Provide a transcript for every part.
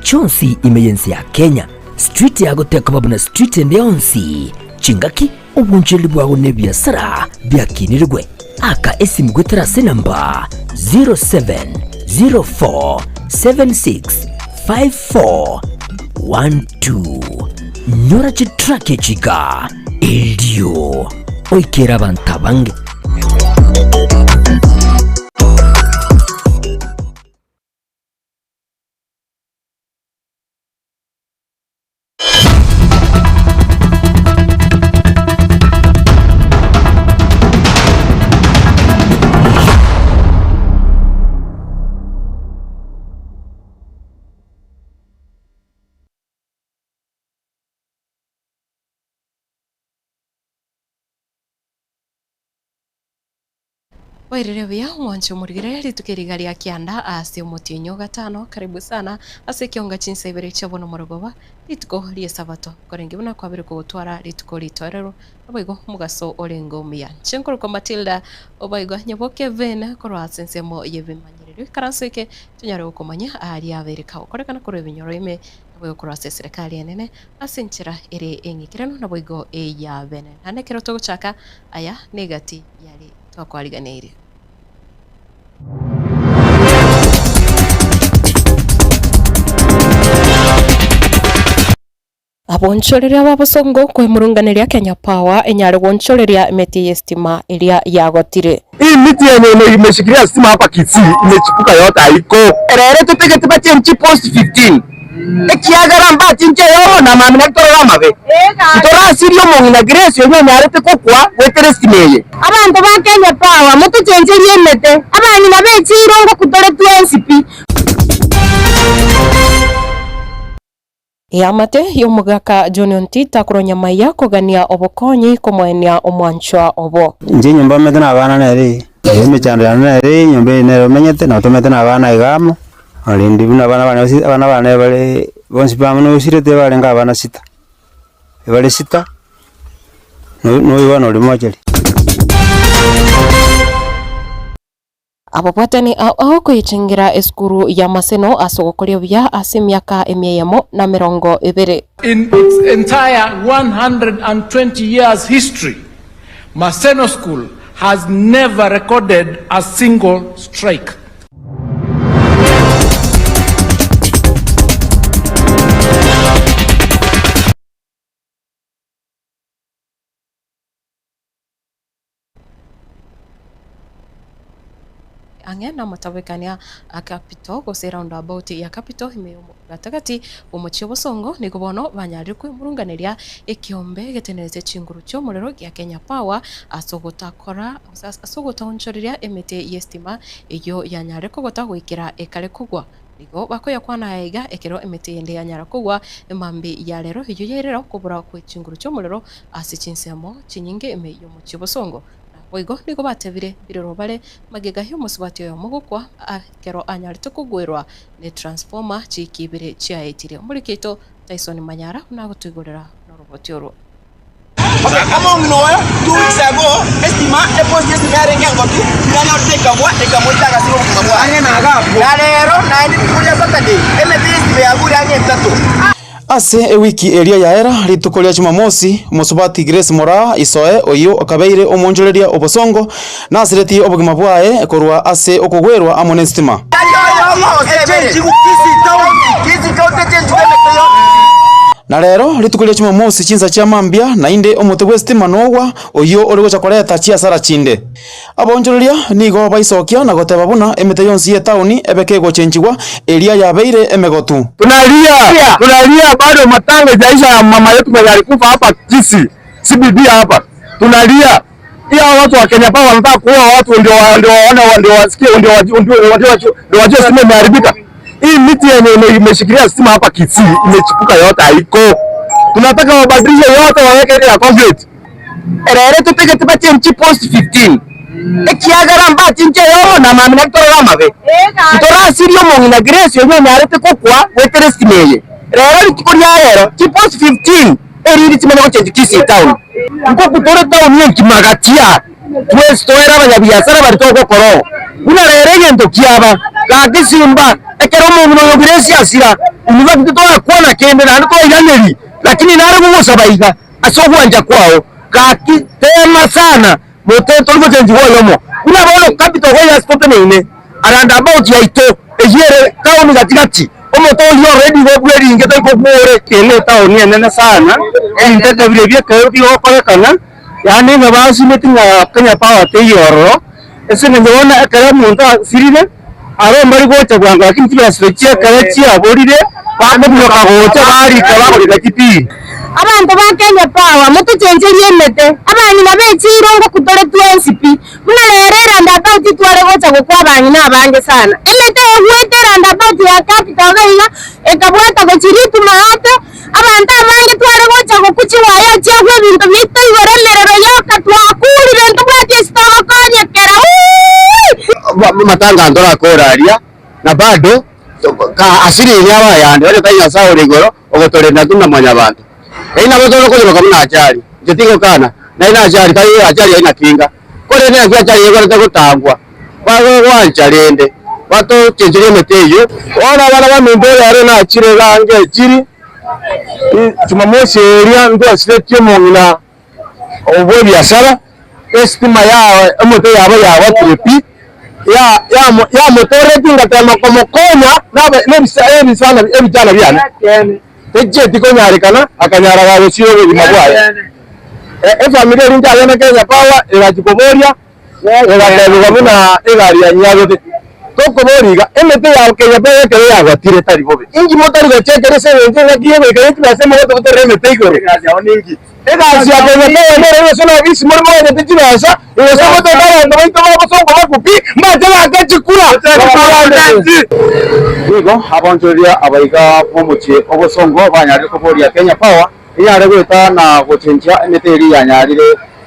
chonsi imeyensi ya Kenya street ya goteka babuna street ndionsi chingaki ubunjeli bwago ne biasara byakinirwe aka esimu gwetera se namba 0704765412 nyora chitrake chiga ildio oikera bantabange. Wairire wia mwancho murigire ritukirigari ya kianda asi umutinyo gatano karibu sana ase kionga chinsa ibere chabono morogoba rituko rie sabato korenge buna kwabire ko gutwara rituko ritorero oboigo mugaso orengo mia chenkoro ko Matilda oboigo nyaboke vena korwa sensemo yebimanyiriro karanseke tunyare ukomanya ari abereka okorekana koro binyoro ime oboigo korwa serikali enene asenchira ere engikirano naboigo ya bene hanekero to guchaka aya negati yali twakwariganire. Abonchoreria babosongo kwe murunganiria Kenya Power enyare gonchoreria meti yestima iria yagotire. Hii miti yenye imeshikilia stima hapa Kisii imechipuka yote haiko. Erere tupige tupatie mchi post 15. Ekiagara mbati nje yo na mami nakitora mabe. Kitora sirio mongina Grace yenye nyarete kokwa wetere stimeye. Abantu ba Kenya Power mutu chenjerie mete. Abani na bechi irongo kutore TNCP. Yamate yomugaka John Ntita kuronya maya kugania obokonyi komwenia omwanchwa obo. Nje nyumba mete na bana nere. Yeme chandana nere nyumba nere menyete na tumete na bana igamo. Alindi buna bana bale bonsi pamano usirete bale nga bana sita. Bale sita. No ibano limojeli. Abapatani aho kuyichingira eskuru ya Maseno asogokorio bya asimiaka emyemo na mirongo ibere. In its entire 120 years history, Maseno School has never recorded a single strike. Angena matawekania akapito go roundabout ya kapito imeyumo gatagati umuchi bosongo ni kubono banyari kwe murunganiria ekiombe getenereze chinguru cyo murero ya Kenya Power asogotakora onchoriria emete yestima iyo yanyare kogota gwikira ekare kugwa nigo bakoya kwana yaiga ekero emete yende yanyara kugwa emambi ya rero iyo yerera kubura kwe chinguru cyo murero asichinsemo chinyinge emeyo muchi bosongo. Oigo niko batebire birero bare magega hyo musubati yo mugukwa kero anyarite kugwerwa ne transformer chikibire chiaitire muri kito Tyson Manyara unagutugorera no roboti oro. Among Noah 2 weeks ago estima deposit estima rengengo tu nanya uteka bwa ekamota kasiro kumabwa anye nagapo lero na ndi kuja Saturday emedisi ya guri anye tatu. Ase wiki eria yaera ritukolia Jumamosi musubati Grace Mora isoe oyo akabeire omonjoreria obosongo nasireti obugima bwae korwa ase okugwerwa amone stima. Na rero ritukolia Jumamosi chinza cha mambia na inde omote gwe stima nogwa oyo oli gocha koreta chia sara chinde. Abonjoreria nigo baisokia na goteba buna emete yonsi ye town ebeke go chenjigwa eria yabeire emegotu. Tunalia bado matanga jaisha mama yetu alikufa hapa Kisii CBD hapa. Tunalia pia watu wa Kenya Power wanataka kuoa watu ndio wasikie ndio wajue stima imeharibika. Hii miti yenye imeshikilia stima hapa Kisii imechipuka yote haiko. Tunataka wabadilishe yote waweke ile ya concrete. Erere tupige tupatie mchi post 15. Ekiagara mbati nje yo na mami nakitora mabe. Kitora sirio mongina Grace yenye nyarete kokwa wetere stimeye. Rero tikuria rero chi post 15 eri ritime no change Kisii town. Nko kutore town yo kimagatia. twese twera abanyabiashara bari togokoro buna rero ngento kiaba kagisimba ekero umuntu yo biresi asira univa kitoa kuona kende na ndo ilaneri lakini nare mugusa baiga asogwanja kwao kaki tema sana moteto lujenzi woyomo kuna bono capital hoya stop nene aranda about ya ito ejere kauni gatigati omoto oli already go ready ngeta ko bore kele taoni nene sana ndete bile bia kayo ti okora yani ngabasi metinga Kenya Power te yoro ese ngeona kala munta sirine aro mbari gocha gwanga lakini tiba sirechia kala chia borire bande buloka gocha bari kala bari gakiti abantu ba Kenya Power mutucenjerie emete abanyi nabechiro ngo kutore TNCP muna rerera ndabauti tware gocha gukwa abanyi nabange sana emete egwetera ndabauti ya capital gaiga ekabwata gochiritu mahate abantu abange tware gocha gokuchi waya chegwe bintu bito igoremerero yoka twakuri bintu bwati stoka konye kera matanga ndora koraria na bado ka asiri nyawa yande wale kanya sawo rigoro ogotore na tuna mwanya bantu ina botoro ko yoka muna achari jetiko kana na ina achari kai achari ina kinga kore ne akia achari yego ta gutangwa bago wancharende bato chenjere meteyo ona bana ba mimbere are na achire gange chiri Jumamosi eria ndo asirete mongina obwe biashara estima ya moto yabo ya tripi ya motore tinga tema como konya ne sana ebijana byana teje tikonya rekana akanyara gawe siyo bimabwaye familia rinja yana Kenya Power irajikoboria egateluga muna egari ya nyago toko boriga emete ya Kenya Power kere ya gatire tari bobe ingi motari gachekere se nje ngiye kere tibase moto kutere emete igore ningi egasi ya Kenya Power nere sona bisi mormo ya tijibasa iwesa moto dara ndo into babosongo bakupi mbaje bagachikura nigo abonjoria abaiga bomuche obosongo banyari koboria Kenya Power iyare gwita na guchinja emeteri ya nyarire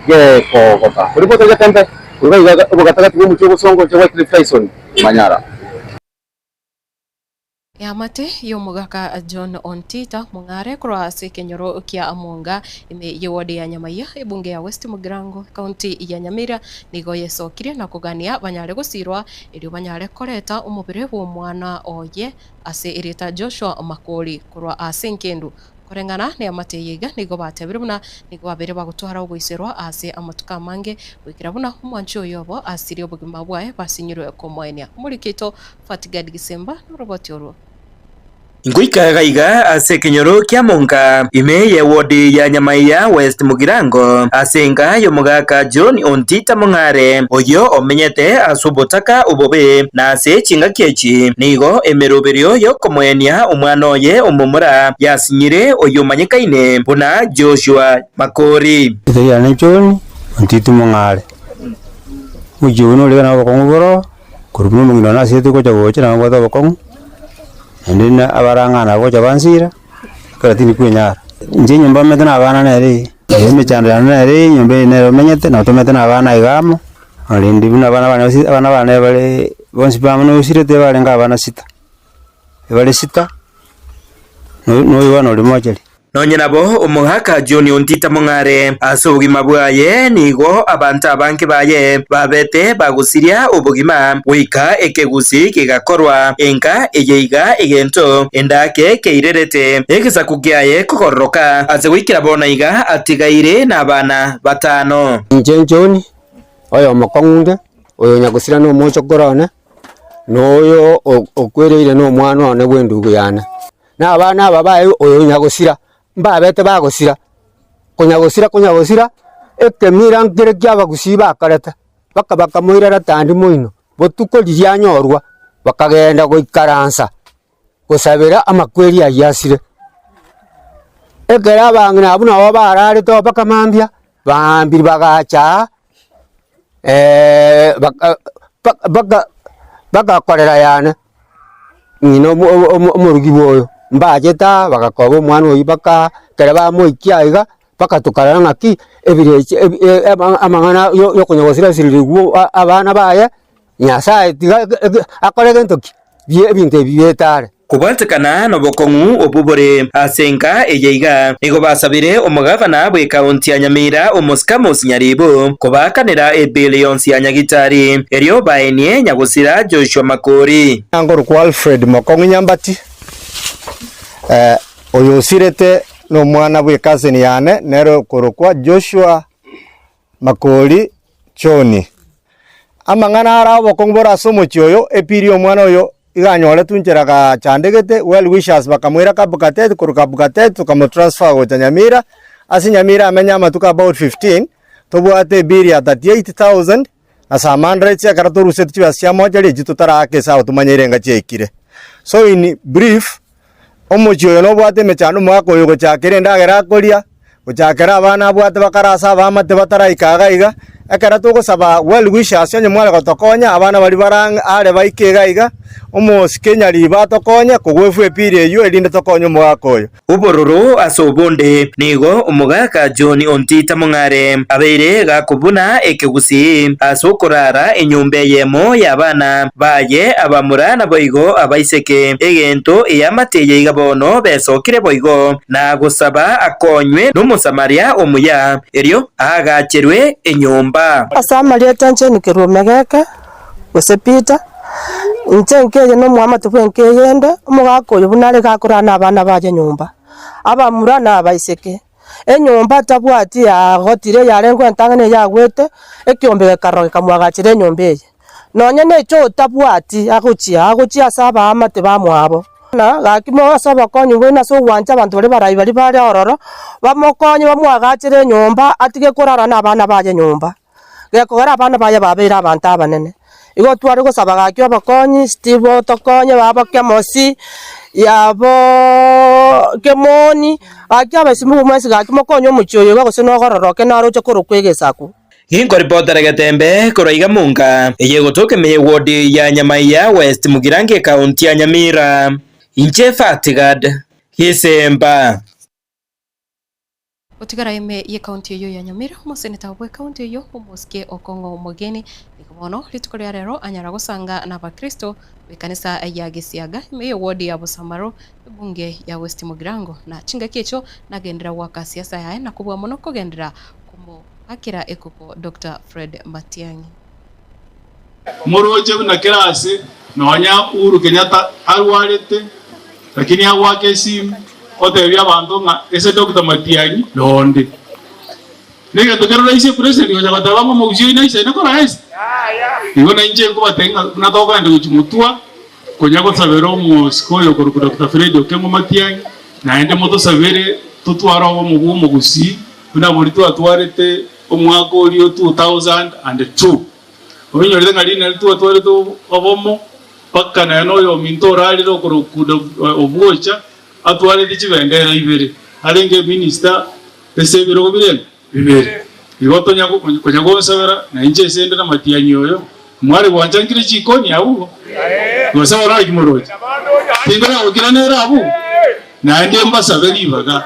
geko gota kuripoto gatembe kuriga ubugatagati bomuche obosongo je Wycliffe Tyson Manyara Yamate yomugaka John Ontita mungare kura sekenyoro kia amonga ime yewode ya Nyamaiya ebunge ya West Mugirango county ya Nyamira nigo yesokire na kugania banyare gusirwa iri banyare koreta umubire w'umwana oye ase irita Joshua Makori kurwa asenkendu korengana ne amateyiga nigo batebire buna nigo babere bagutwara ugwisirwa ase amatuka mange wikira buna umwancho yobo asiri obugima bwaye basinyirwe komoenia muri kito Fatigad Gisemba no roboti oru Nguika gaiga ase kenyoro kia monga ime ye wodi ya Nyamaiya West Mugirango asenga yomugaka John Ontita mungare oyo omenyete asubotaka ubobe na ase chinga kechi nigo emeroberio yo komoenia umwana oye omumura yasinyire oyo manyikaine buna Joshua Makori ya ne John Ontita mungare ujo no le na bakongoro kurubuno mungino na ase ko jago chana ngwa bakong ndina abarangana gocha bansira karatini kwenyara nje nyumba metena abana nere emechandana nere nyumba nere menyete na tometena abana igamo alindi buna abana bale bonsi pamano usirete bale nga abana sita bale sita no ibano limojeri nonye nabo umuhaka John Ontita mungare ase ubugima bwaye nigo abantu abanke baye babete bagusiria ubugima wika ekegusi kigakorwa enka eyeiga egento endake keirerete egisa kugiaye kokoroka ase wikira bona iga atigaire na abana batano John oyo makongunde oyo nyagusira no mocho korona noyo okwereire no mwana one bwendugu yana na abana babaye oyo nyagusira mbabete bagusira kunyagusira ekemira ngire kyabagusiba karata baka moira ratandi moino botuko lyanyorwa bakagenda goikaransa gusabira amakweri ayasire ekera bangina abuna wabarare to bakamambia bambiri bagacha baka korera yana ngino omurugi boyo mbajeta bagakoba omwana oyi baka kereba moikiaiga baka tukarana ngaki ebire amangana yo kunyagosira siririgu abana baye nyasaye tiga akorege ntoki bie binte bietare kubatikana no bokongu obubore asenka eyeiga nigo basabire omugavana bwe kaunti ya Nyamira Omosikamos Nyaribo kubakanira ebillions ya nyagitari eryo baenie Nyagusira Joshua Makori angoro kwa Alfred Mokongu Nyambati oyo sirete no mwana bwe cousin yane nero korokwa Joshua Makori Choni amangana ara bokongora somo chyoyo epiri omwana oyo iganyole tuncheraga chandegete well wishers bakamwira kabukatet kurukabukatet tukamutransfer go Nyamira asi Nyamira amenya matuka about 15 tobwate biri ya 38000 na samandretse akaratoruse tuchibasya moja leji tutarake sawa tumanyirenga chekire so in brief omochyo no bwate mechano mwako yo gochakire ndagera koria gochakira abana bwate bakarasa bamate bataraikaga iga akara tugusaba well wishers onye mwala gotokonya abana bali baranga ale baikega iga omosikenya liba tokonya kugwefu epiri eyo elinde tokonya mwako oyo ubororo asobonde nigo omugaka John Ontita Mongare abeire gakubuna ekigusi asokorara enyumbe yemo yabana baye abamurana boigo abaiseke egento eyamateye igabono besokire boigo na gusaba akonywe n'umusamaria omuya eryo agacherwe enyumba asamaria tanche nikirumegeka gusepita Nchenkeye no mwama tubwenkeyende umugako yobunale gakorana abana baje nyumba abamurana abaiseke enyumba tabwati ya gotire yarengo ntangane yagwete ekyombe karoge kamwagachire nyombe nonye necho tabwati aguchi asaba amate bamwabo na gakimo asaba konyu wena so wanja abantu bari bari ororo bamokonye bamwagachire nyumba atige korarana abana baje nyumba gekogera abana baje babera abantu abanene igo twari gusaba gakyo abakonyi Steve tokonye baba kemosi yabo kemoni akya basimu mwesi gakimo konyo mucyoyo gose no gororoke naro cyo kurukwegesaku Hinko reporter Gatembe Koroiga Munga yego toke me ward ya Nyamaiya West Mugirange County ya Nyamira inche Fatigad Hisemba Otigara ime ye county yo ya Nyamira umuseneta wa county yo umuske Okongo Mugeni nikobono litukore rero anyara gusanga n'abakristo bekanisa ya Gisiaga ime yo ward ya Busamaro bunge ya West Mugirango na chinga kecho nagendera waka siasa yae na kubwa muno kugendera kumo akira ekupo Dr. Fred Matiang'i Moroje na kirasi nonya Uhuru Kenyatta arwarete lakini awake simu otebya abantu nga ese Dr. Matiang'i londe nega tokero ise president yo jabataba mu mugyo ina ise nako rais ibona inje ko batenga natoka ndi kuchimutua konyago sabero mu skoyo ko Dr. Fred Okengo Matiang'i na ende moto sabere tutwara wo mu gusi una bonito atwarete omwako olio 2002 obinyo lide ngali na tutware to obomo paka na no yo mintorali ro ko obuocha atware dichibendera ibere alenge minister besebiro bibere bibere igoto nyago konyago sabera na inje sende na Matiang'i oyo mwari wanjangire chikoni awu gosaba ra kimoroje tindira okiranera abu na ende mbasaberi baga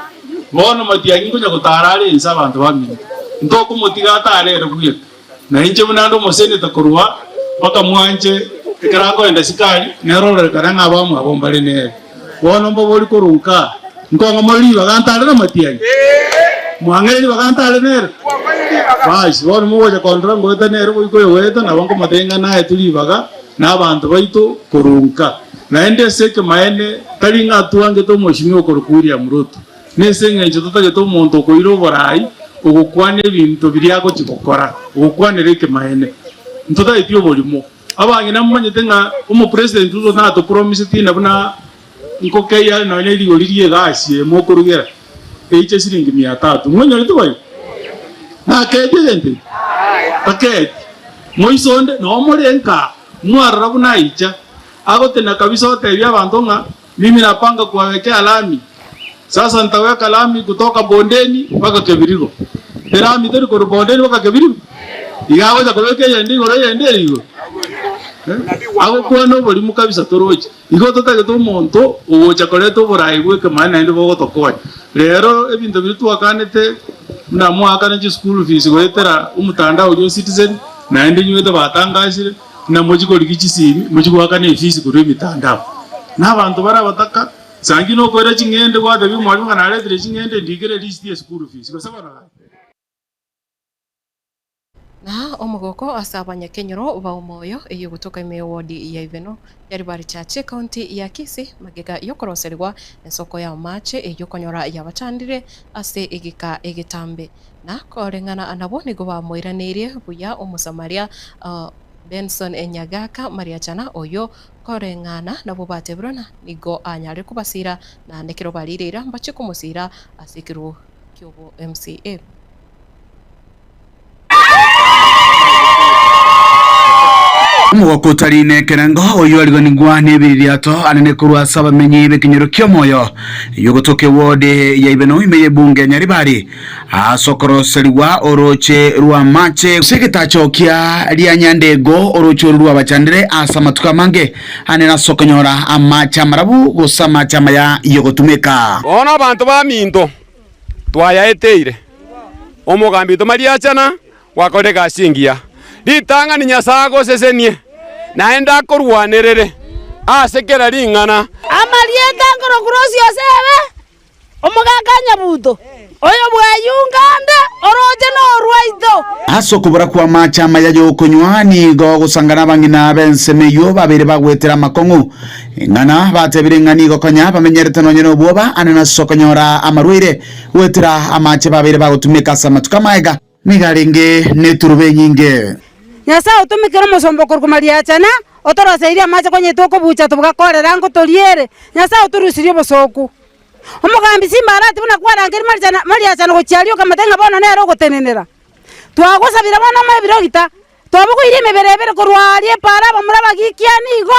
bono Matiang'i ko nyago tarare insa abantu bamini ndoko motiga tarere kuye na inje munando mosene takorwa paka mwanje ikarango enda sikali nerore karanga abamu abombale ne bono mbo boli korunka nkonga moli bagantale na Matiang'i mwangeli bagantale nere basi bono muwoje kontra ngoeta nere ko yoeta na bango matenga na etuli baga na abantu baito korunka na ende seke maene talinga tuange to moshimyo korukuria muruto nesenge nje totage to monto ko iro borai ogukwane bintu biriago chikokora ogukwane reke maene ntoda itio bolimo abangi namanyete nga umu president uzo na to promise tina buna nkoke ya no ne ligo lirie gasie mokorugera eche siringi 300 mwenye litoy na kete paket moisonde no morenka mwara buna icha agotena kabisa hote bya bantu nga mimi napanga kuwawekea alami sasa nitaweka lami kutoka bondeni mpaka Kebirigo lami tena kwa bondeni mpaka Kebirigo igaweza kuweka yandi ngoro yandi ligo ago kwa no boli mukabisa toroje igo totage to monto ocha koleto borai gweke mana ende bogo tokoya lero ebintu bitu akanete na mwaka na school fees goetera umutandao yo citizen na ende nyweto batangashire na mojiko likichisi mojiko akane fees kuri mitandao n'abantu barabataka sangi no kwera chingende kwa dabi mwalimu kana aletire chingende ndigere list ya school fees basabana na omugoko asabanya kenyoro ba umoyo iyo gutoka ime wodi ya Iveno yari bari chache county ya Kisii magega yokoroserwa ensoko ya mache iyo konyora ya bachandire ase igika egitambe na korengana anabo nigo bamoiranirie buya omusamaria Benson Enyagaka Maria Chana oyo korengana nabo batebrona nigo anyare kubasira na nekero baririra mbache kumusira asikiru kyobo MCA Omugoko utarine kerengo oyo aligonigwa n'ebiriato anene kurwa saba menyi bekinyoro kyomoyo yogotoke wode ya Iveno imeye bunge Nyaribari asokoroserwa oroche rwa mache seketacho kia lia nyandego oroche rwa bachandire asamatuka mange anena sokonyora amacha marabu gusama chama ya yogotumeka ona abantu ba minto twayaeteire omugambito Maria Chana wakorega singia litanga ni nyasago sesenie naenda korwanirire asekera ringana amalieta ngoro kurosio sebe omugakanya buto oyo bwayungande oroje no rwaito asokubura kwa machama ya yokonywani go gusangana bangina bensemeyo babere bagwetera makongu ngana batebire ngani go konya bamenyerete no nyeno bwoba anana sokonyora amarwire wetera amache babere bagutumika samatuka maega nigaringe neturube nyinge nyasa utumikira musombo Maria Chana otoroseiria amache konye toko bucha tugakorera ngo toriere nyasa uturusirie bosoku omugambi simbarati buna kwarangeri Maria Chana gochiario kamatenga bono nero gotenenera twagusabira bono mabirogita twabuguire meberebere korwarie para bamura bagikianigo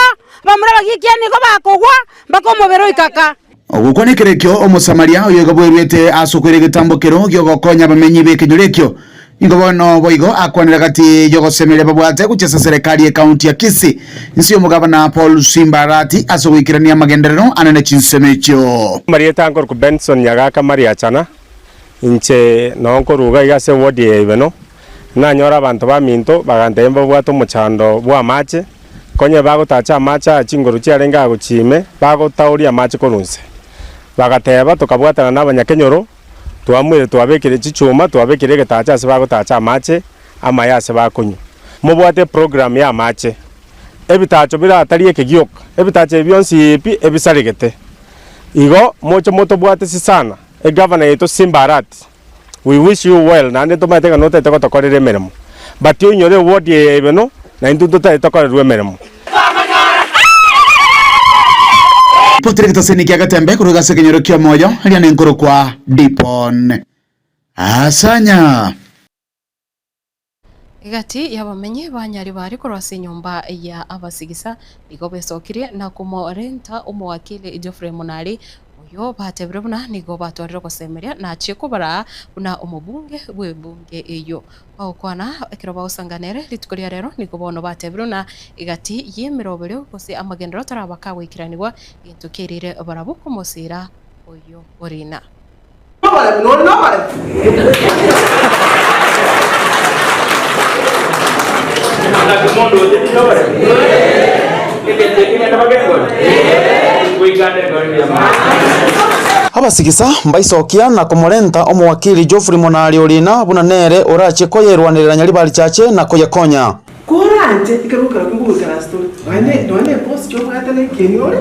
bakogwa bakomobero ikaka ogukonekerekyo omusamaria oyo gabwerwete asukire gitambukiro gyogokonya bamenyi bekinyorekyo ingobono boigo akwanira gati yogosemere babwate kuchesa serikali ya kaunti ya Kisii nsiyo mugabana Paul Simbarati asogwikirania magenderero anene chinsemecho Maria Tangor ku Benson Nyagaka Maria Chana inche nonkoruga igase wodi ya Iveno nanyora abantu ba minto bagantemba bwato muchando bwa mache konye bagutacha amacha chinguru chiarenga guchime bagotauria mache korunse bagateba tukabwatana n'abanyakenyoro twamwire twabekire chichuma twabekire getacha se bagutacha amache amayase bakunyu mubwate program ya amache ebitacho bira atari ekegioka ebitacho byonsi ipi ebisarigete igo mocho moto bwate sisana e governor yeto Simbarati we wish you well nande tomateka note tokotorere meremo but you nyore wodi ya Iveno na intuto tokorerwe meremo Potrikita seniki agatembe kuruga sekenyoro kyo moyo aliane nkuru kwa Dipon Asanya igati yabamenye banyari bari korwase nyumba ya abasigisa nigo besokire na kumorenta umuwakili Geoffrey Munali oyo batebire buna nigo batwarira kosemeria na chiko bara buna umubunge bwebunge eyo okwana ekiro bausanganere litukuria rero nigo bono batebire na igati yemirobero kose amagendero tarabaka wikiranirwa intukirire barabuko musira oyo orina abasigisa mbaisokia na komorenta omuwakili Geoffrey Munali orina buna nere orache koyerwanirira Nyaribari chache na koyakonya koranje ikaruka kumbuka na story wane post cyo bwatane kenyore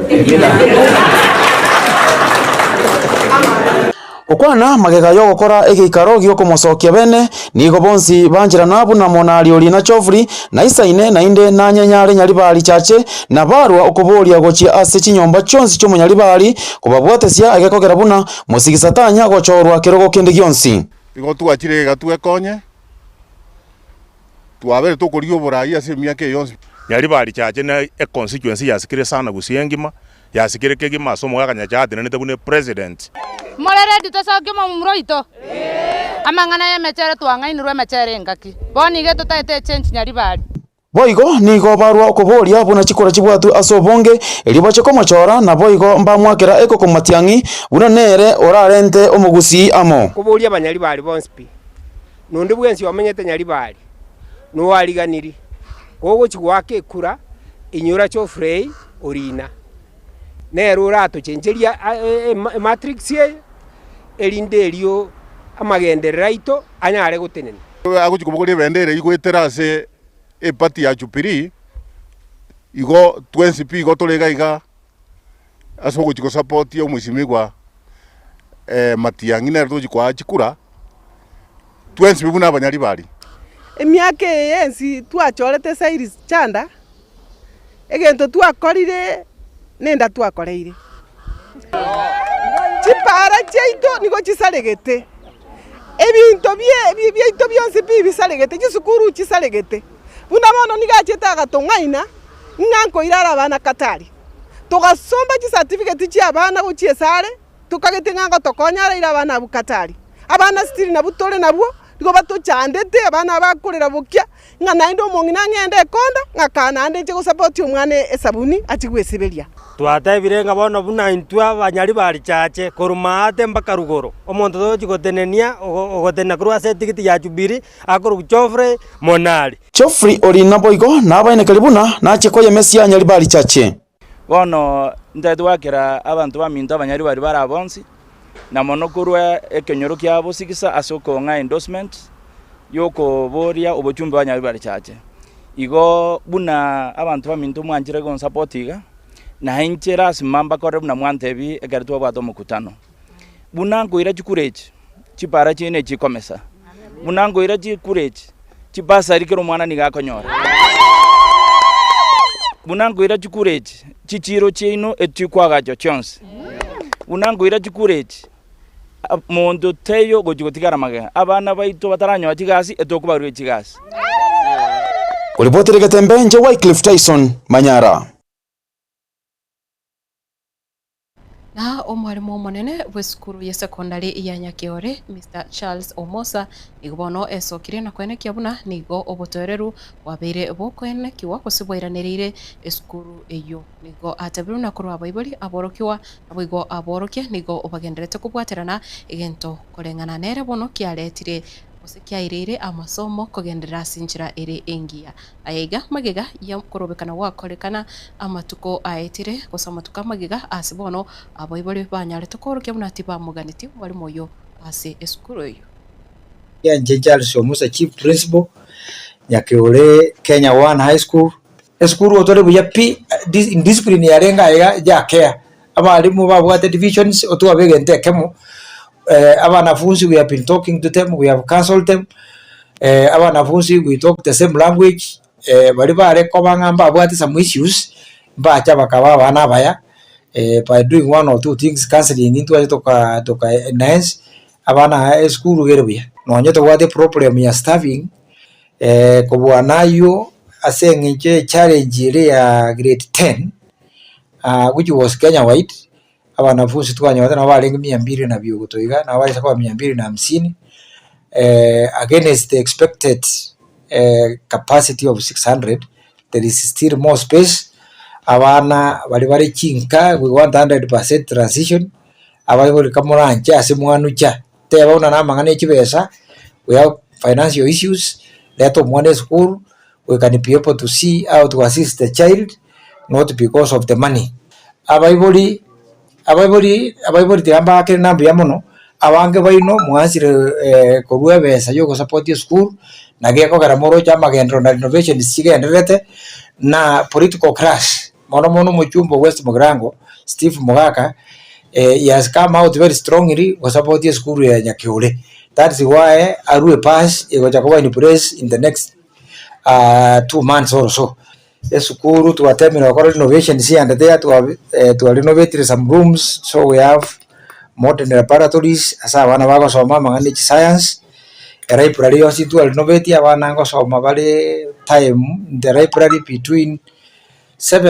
okwana magega yo gukora egikaro gyo kumusokia bene nigo bonsi banjira nabu na Munali orina Geoffrey na isaine na inde na nyanyare Nyaribari chache na barwa okuboria gochi ase chinyomba chonsi cyo Nyaribari kubabwatesia agekogera buna musigisa tanya gochorwa kirogo kindi gyonsi igo twachire gatwe konye twabere tukurio burayi ase miaka yonsi Nyaribari chache na e constituency yasikire sana gusiengima yasikire kegima somo gakanya chate nete bune president morere ditosoke mumroito amangana ya mechere twangainirwe mechere ngaki boni geto taite change Nyaribari boigo nigo barwa okuboria buna chikora chibwatu asobonge elibache komochora na boigo mbamwakera eko komatiangi buna nere orarente omugusi amo kuboria Banyaribari bonspi nundi bwensi wamenyete Nyaribari no wariganiri kogo chigwake kura inyura Geoffrey orina nero ratochencheria matrix ye erinde erio amagenderera ito anyare gotenene aguchikubuguri bendere igwetera ase epati ya Jubilee igo 20p igo tolegaiga aso guchiko support yo mwisimigwa Matiang'i nero tuchikwa chikura 20p buna abanyari bari emyaka yensi twachorete sairi chanda egento twakorire nenda twakoreire chipara chaito nigo chisaregete ebinto byaito byonse bibisaregete chisukuru chisaregete buna bono nigachetaga tong'aina ng'anko irara abana katari tugasomba chicertificate chiabana gochiesare tukagete ng'anko tokonyara ira abana abu katari abana stili na butore nabwo nigo batochandete abana bakorera bukia ng'a naende omong'ina ng'ende ekonda ng'akana ande nche gosapoti omwana esabuni achigwesiberia twatebire ng'a bono buna intwe abanyari bari chache koruma ate mpaka rugoro omonto tochigotenenia ogotenena korwa ase etigiti ya Jubilee akorwa Geoffrey Monari Geoffrey Orina boigo nabainekeri buna nache koyemesia anyari bari chache bono ntetwakera abantu baminto abanyari bari barabonsi na mono kurwa ekenyoro kyabo sigisa asoko nga endorsement yoko boria obochumbe banyari bari chache igo buna abantu baminto mwanjire gon supportiga na hinchera simamba kore buna mwantebi egaritwa bwato mukutano bunango ira chikurechi chipara chine chikomesa bunango ira chikurechi chipasa rikero mwana nigakonyora bunango ira chikurechi chichiro chino etikwaga chonse bunango ira chikurechi mondo teyo gojigotigara maga abana baito bataranyo chigasi etokubarwe chigasi Ulipotele Gatembe nje Wycliffe Tyson Manyara. Na omwarimu omonene bw'esukuru ya sekondari ya Nyakiore Mr. Charles Omosa nigobono esokire na kwenekia buna nigo obotoreru wabere bokwenekiwa kusibwairanirire esukuru eyo nigo atebiru na kurwa baibuli aborokiwa abigo aborokia nigo obagenderete kubwaterana egento korengana nere bono kiaretire kiairire amasomo kugendera sinchira ere engia aiga magega ya korobekana wakorekana amatuko aetire gosamatuka magega asibono aboibole banyarete koroke bunati bamuganiti wali moyo ase esukuru yo ya nje Charles Omosa chief principal Nyakiore Kenya 1 high school esukuru otore buya pi discipline yarenga ya care abalimu babwate divisions otwa begente kemo abanafunzi we have been talking to them, we have counseled them. Abanafunzi we talk the same language. Bali bare kobangamba abwati some issues bacha bakaba bana baya by doing one or two things counseling into toka enhance abana school gerobia no nyoto wade problem ya staffing kobwanayo asengiche challenge ile ya grade 10 which was Kenya wide abanafunzi twanyabata na barenga 200 na byo gotoiga na bali sakwa 250 against the expected capacity of 600 there is still more space abana bali chinka we want 100% transition abali bali kamuranje ase mwana cha teba una na mangane chibesa we have financial issues let one school we can be able to see how to assist the child not because of the money abaiboli tiramba akere nambu ya mono abange baino mwasire korwe besa yo support school na geko garamoro cha magendro na renovation sigenderete na political crash mono muchumbo West Mugirango Steve Mugaka he has come out very strongly to support school ya Nyakiore. That's why Arue pass ego in place in the next 2 months or so. School to terminal renovation here and there to renovate some rooms, so we have modern laboratories asa wana bago soma mangani science library also to renovate abana ngo soma bale time the library between 8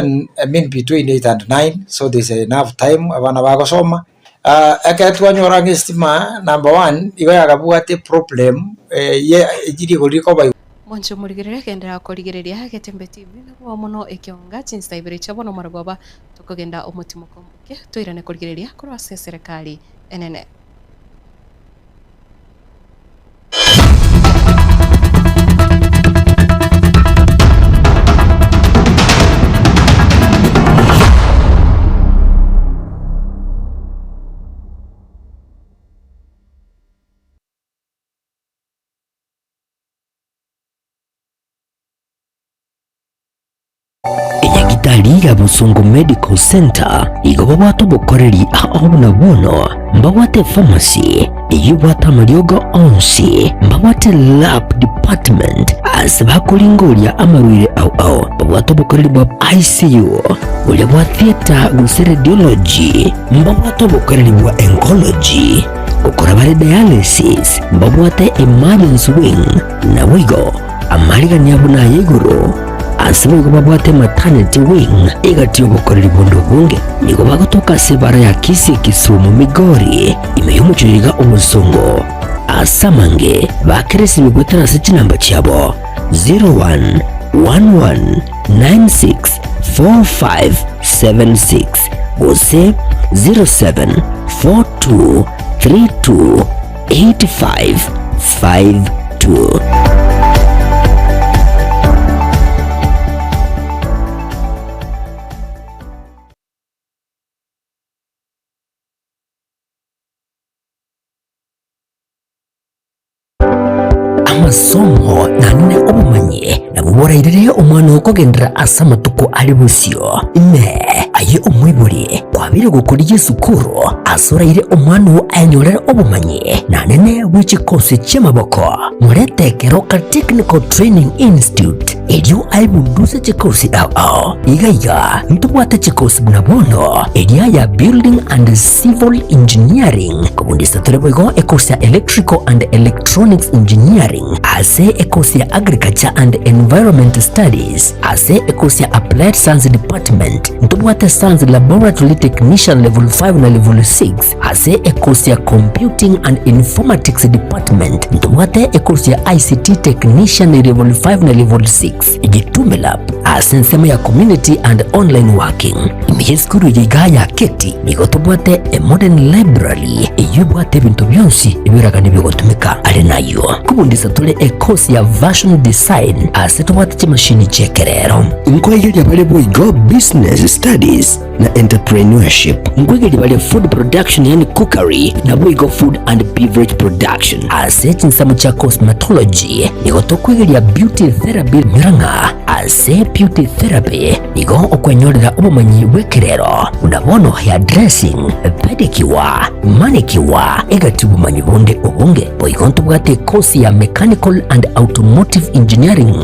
and 9, so there's enough time abana bago soma akatu wanyorange stima number 1 iga yagabuate problem ye ejiri goliko by Moncho murigerere kendera korigereria Getembe TV nabo muno ekionga chinsta ibere chabono maragoba tukogenda omutimo komuke tuirane korigereria kurwa serikali enene thibitari ya Busungu Medical Center igoba bwatobokoreri ahobuna bono mbawate pharmacy iyubwata mariogo onsi mbawate lab department asibakulingoria amarwire au mbawatobokoreri bwa ICU ulia bwa theater guse radiology mbawatobokoreri bwa oncology gukora bari dialysis mbawate emergency wing na wigo amarigani abuna yeguru asibo babwate maternity wing igati obukoreri bondo bunge nigo bagotoka sebara ya Kisumu Migori imeyumuchiriga Omusongo asamange bakeresi bigwetana siti namba cyabo 0111964576 gose 0742328552. Amasomo nanone obumanye nabuborairire omwana okugendera asa matuko ali busyo ime aye omwibuli kwabire gukuriye sukuru asoraire omwana wo anyorera obumanye nanene bw'ekikosi ky'amaboko muretekero ka Technical Training Institute elyo aibunduze kikosi igaiga ntubwate kikosi bunabono elya ya Building and Civil Engineering kubundisa tulebwego ekosi ya Electrical and Electronics Engineering ase ekosi ya Agriculture and Environment Studies ase ekosi ya Applied Science Department ntubwate Science Laboratory Technician level 5 na level 6 ase ekosi ya Computing and Informatics Department ntubwate ekosi ya ICT Technician level 5 na level 6 igitumela ase nsema ya Community and Online Working imiyeskuru yigaya keti nigotubwate a Modern Library iyubwate bintu byonsi ibiraga nibigotumika ari nayo kubundisa tule ekosi ya Version Design ase tubwate chimashini chekerero inkwegeli abale boigo Business Studies na Entrepreneurship ngwegeli bale Food Production yani Cookery na boigo Food and Beverage Production ase chinsamu cha Cosmetology nigotokwegeli ya Beauty Therapy miranga ase Beauty Therapy nigo okwenyorera obumanyi bwekerero unabono hair dressing pedicure manicure egati obumanyi bunde obunge boigonto bwate kosi ya Mechanical and Automotive Engineering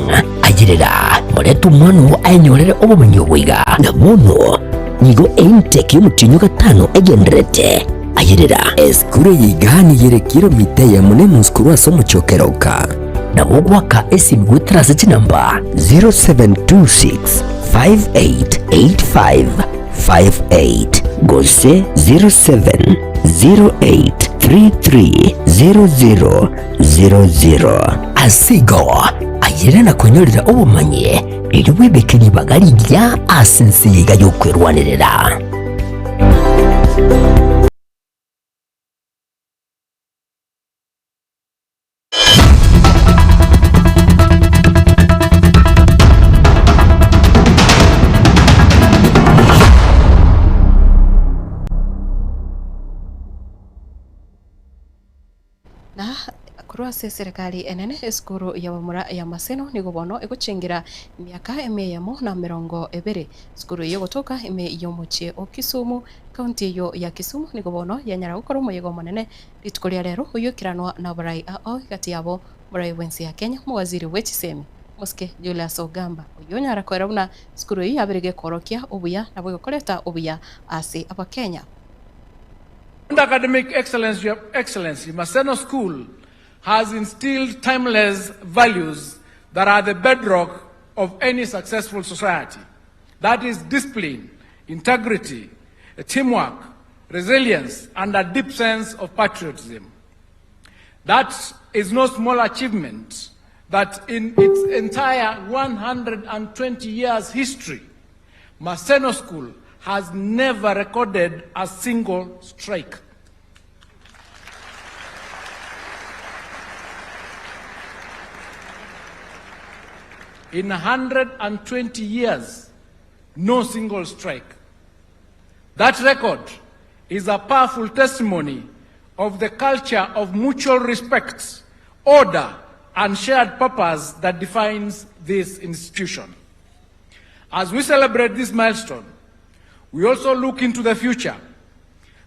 agirera moletu mwana anyorere obumanyi obwiga nabono nigo intake y'umutinyo gatano egenderete ayirera eskure yigani yere kilomita ya mune muskuru asomo chokeroka na wogwaka esimgwetrase chinamba 0726588558 gose 0708330000 asigo ayire na konyorera obumanye eriwebekeri bagali lya asensiga yokwerwanirira. na kurwase serikali enene eskuru ya wamura ya Maseno nigo bono iguchingira miaka emeyamo na 20 skuru yo gotoka ime yomuche o Kisumu county yo ya Kisumu nigo bono yanyara gukora umuyego munene ritkuria rero uyukiranwa na barai ao gati yabo barai wensi ya Kenya muwaziri wechisemi Muske Julius Ogamba uyonyara kwera una skuru yi abirige korokia obuya nabo gokoreta obuya ase aba Kenya. Academic excellency, Maseno School has instilled timeless values that are the bedrock of any successful society. That is discipline, integrity, teamwork, resilience, and a deep sense of patriotism. That is no small achievement that in its entire 120 years history, Maseno School has never recorded a single strike. In 120 years, no single strike. That record is a powerful testimony of the culture of mutual respect, order, and shared purpose that defines this institution. As we celebrate this milestone, we also look into the future.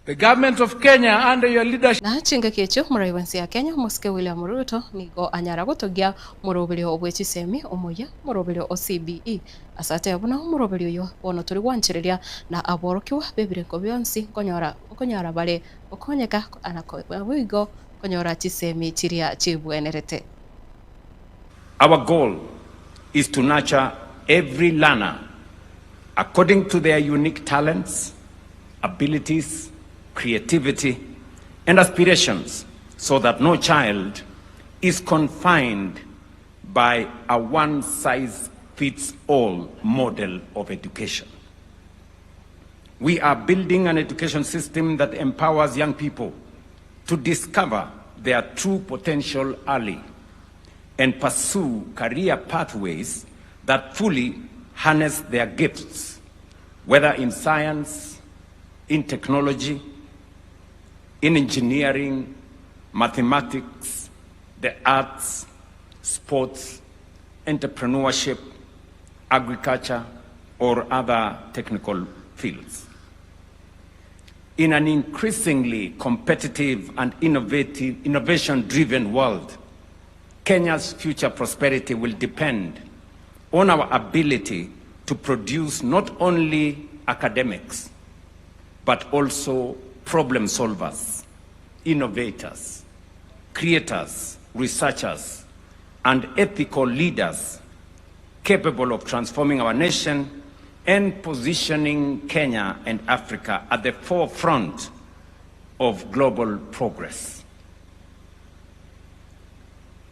The government of Kenya under your leadership na chinga kecho muraiwansi ya Kenya Muske William Ruto nigo anyara gotogia muroberio obwechi semi omoya muroberio OCBE asate abuna muroberio yo bono turi gwanchereria na aborokiwa bebire ko byonsi konyora bare okonyeka anako wigo konyora chisemi chiria chibwenerete. Our goal is to nurture every learner according to their unique talents, abilities, creativity, and aspirations, so that no child is confined by a one-size-fits-all model of education. We are building an education system that empowers young people to discover their true potential early and pursue career pathways that fully harness their gifts, whether in science, in technology, in engineering, mathematics, the arts, sports, entrepreneurship, agriculture, or other technical fields. In an increasingly competitive and innovation-driven world, Kenya's future prosperity will depend on our ability to produce not only academics, but also problem solvers, innovators, creators, researchers, and ethical leaders capable of transforming our nation and positioning Kenya and Africa at the forefront of global progress.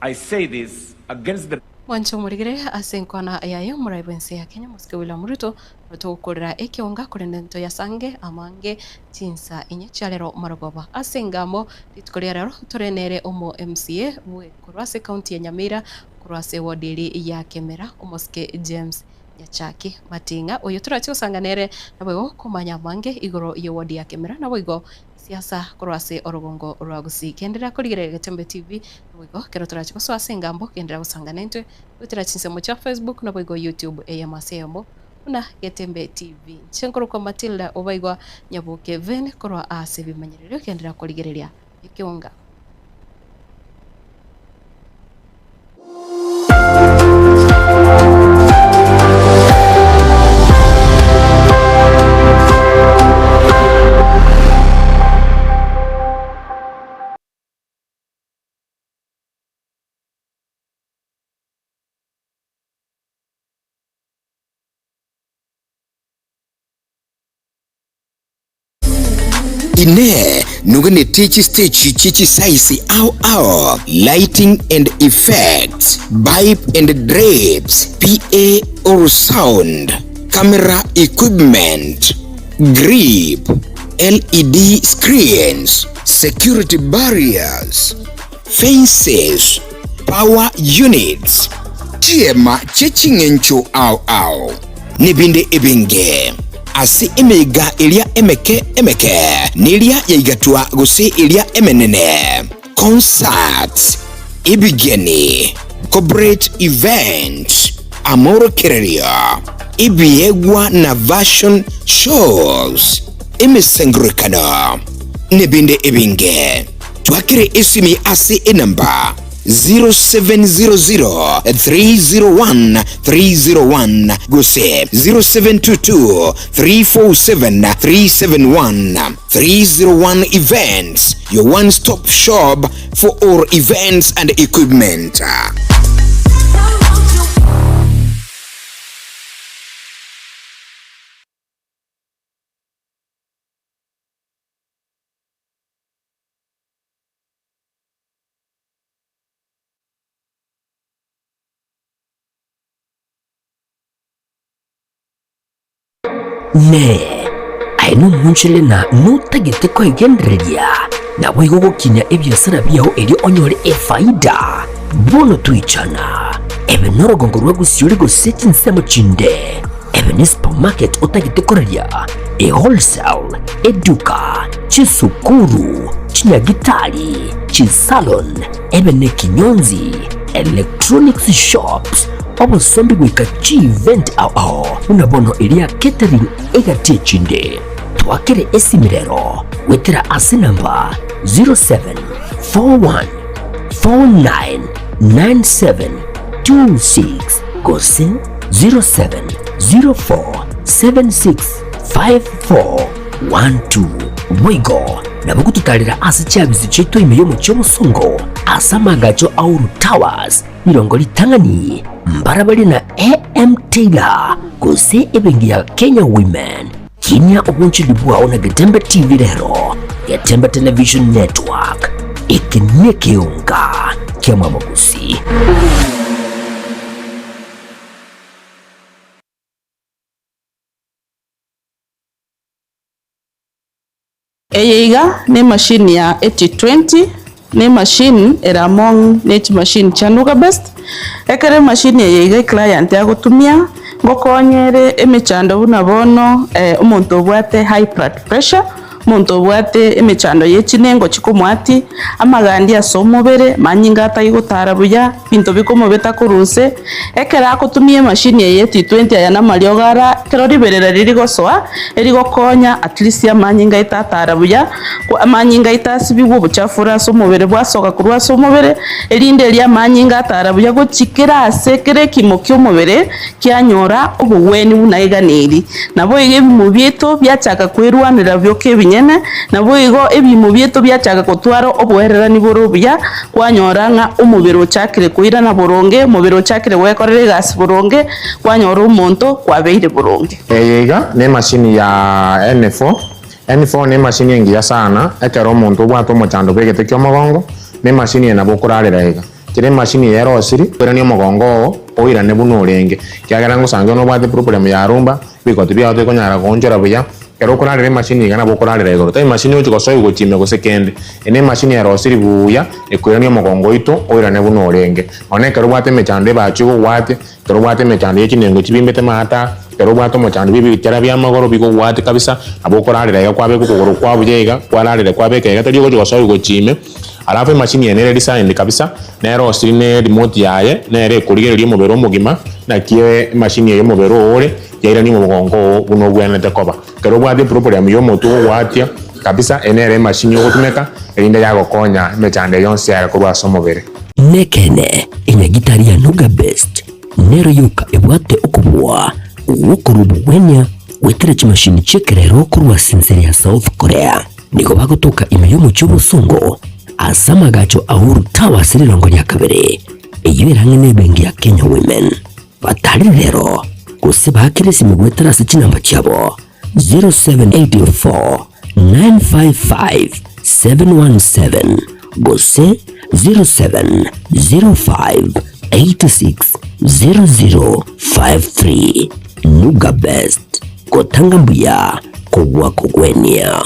I say this against the Wancho murigire asenkwana yayo muraibense ya Kenya Muske William Ruto notokorera ekionga kurendento ya sange amange tinsa inye chalero marogoba asengamo litkoria rero torenere omo MCA we kurwase county ya Nyamira kurwase wodili ya Kemera omoske James Nyachaki Matinga oyo turatio sanganere nabo komanya mange igoro yo wodi ya Kemera nabo igo siasa kurwase orogongo rwagusi kendera kurigire Getembe TV nabo kero turatio so asengambo kendera gusanganente utirachinse mu cha Facebook nabo igo YouTube eyamaseyombo una Getembe TV chenkoro kwa Matilda obaigwa nyabuke ven korwa ase bimanyerero kendera kurigereria ikionga ine nugane techi size au lighting and effects, pipe and drapes, PA or sound, camera equipment, grip, LED screens, security barriers, fences, power units, chiema chechingencho au nibinde ebenge asi emega ilia emeke nilia yaigatua gusi ilia emenene concerts ibigeni corporate events amoro kereria ibiegwa na version shows imesengurikana nibinde ebinge twakire isimi asi enamba 0700-301-301 gose 0722-347-371 301 Events, your one-stop shop for all events and equipment. ne aino munchile na nutagite kwa igendereria na wigo gukinya ebyasara byaho eri onyore efaida bono tuichana ebe norogongo rwagusiuri guseti nsemo chinde ebe ni supermarket utagite koreria e wholesale eduka chisukuru chinyagitari chisalon ebe ne kinyonzi electronics shops obusombi gwika chi event ao unabono ilia catering egatie chinde twakire esimirero wetera ase namba 0741499726 gose 0704765412 Wigo nabugututalira ase chabizi chetu imiyo mucho musongo asamagacho Auru Towers mirongo litangani mbarabali na AM Taylor gose ebengi ya Kenya Women kinya obunchili bwao na Getembe TV rero Getembe Television Network ikinekeunga kia mamagusi. Eyeiga ni machine ya 8020 ni machine eramong net machine chanuga best ekere machine eyeiga client ya gutumia ngokonyere emechando buna bono omuntu obwate high blood pressure omuntu obwate emechando yechinengo chikomwati amagandi asomobere manyinga atayigutara buya bintu bikomobeta kurunse ekera akutumie machine ye 8020 aya namaliogara kero riberera riri gosoa erigokonya at least ya manyinga itatara buya amanyinga itasibigwo buchafura somobere bwasoka kurwa somobere erinde lya manyinga atara buya gochikira ase kere kimo kyomobere kyanyora obuweni bunaiganiri nabo ige mu bieto byachaka kwerwanira byoke binyene nabo igo ebimu bieto byachaka kutwaro obwerera ni borobya kwanyoranga umubiri ochakire kuira na boronge umubiri ochakire wekorere gas boronge kwanyora umuntu kwabeire boronge. Eyega ne machine ya N4 ne machine ngiya sana ekero umuntu obwato mochando begete kyo mogongo ne machine na bokurarira ega kire machine ya rosiri kwera ni mogongo oira ne buno orenge kyagera ngo sange no bwate problem ya rumba biko tibya ote konyara konjora buya kero kurarira machine igana bokurarira ego ta machine ocho kosoy gochime gosekende ene machine ya rosiri buya ekwera ni mogongo ito oira ne buno orenge one kero bwate mechande bachigo wate kero bwate mechande yechinengo chibimbete mata kero bwato mochando bibi tera bya magoro biko wate kabisa abokurarira ego kwabe kukuguru kwabujega kwararira kwabe kega tari gocho kosoy gochime alafu machine yenere design kabisa na rosiri ne remote yaye nere kurigereria mubero omugima na kie machine ye mubero ore yaira ni mugongo buno bwenete koba kero bwate problem yo motu watia kabisa enere machine yo gutumeka erinde yago konya mechande yonse ya kurwa somobere nekene inyagitari ya Nuga Best nero yuka ebwate okubwa ukurubu wenya wetere chimashini chekerero kurwa sinseri ya South Korea niko bagotoka imiyo mucho busongo asamagacho Auru Towers rirongo lya kabere eyo erange nebengi ya Kenya Women batari rero gose bakiresi migwetera se chinamba cyabo 0784955717 gose 0705860053 Nuga Best kotanga mbuya kugwa kugwenia.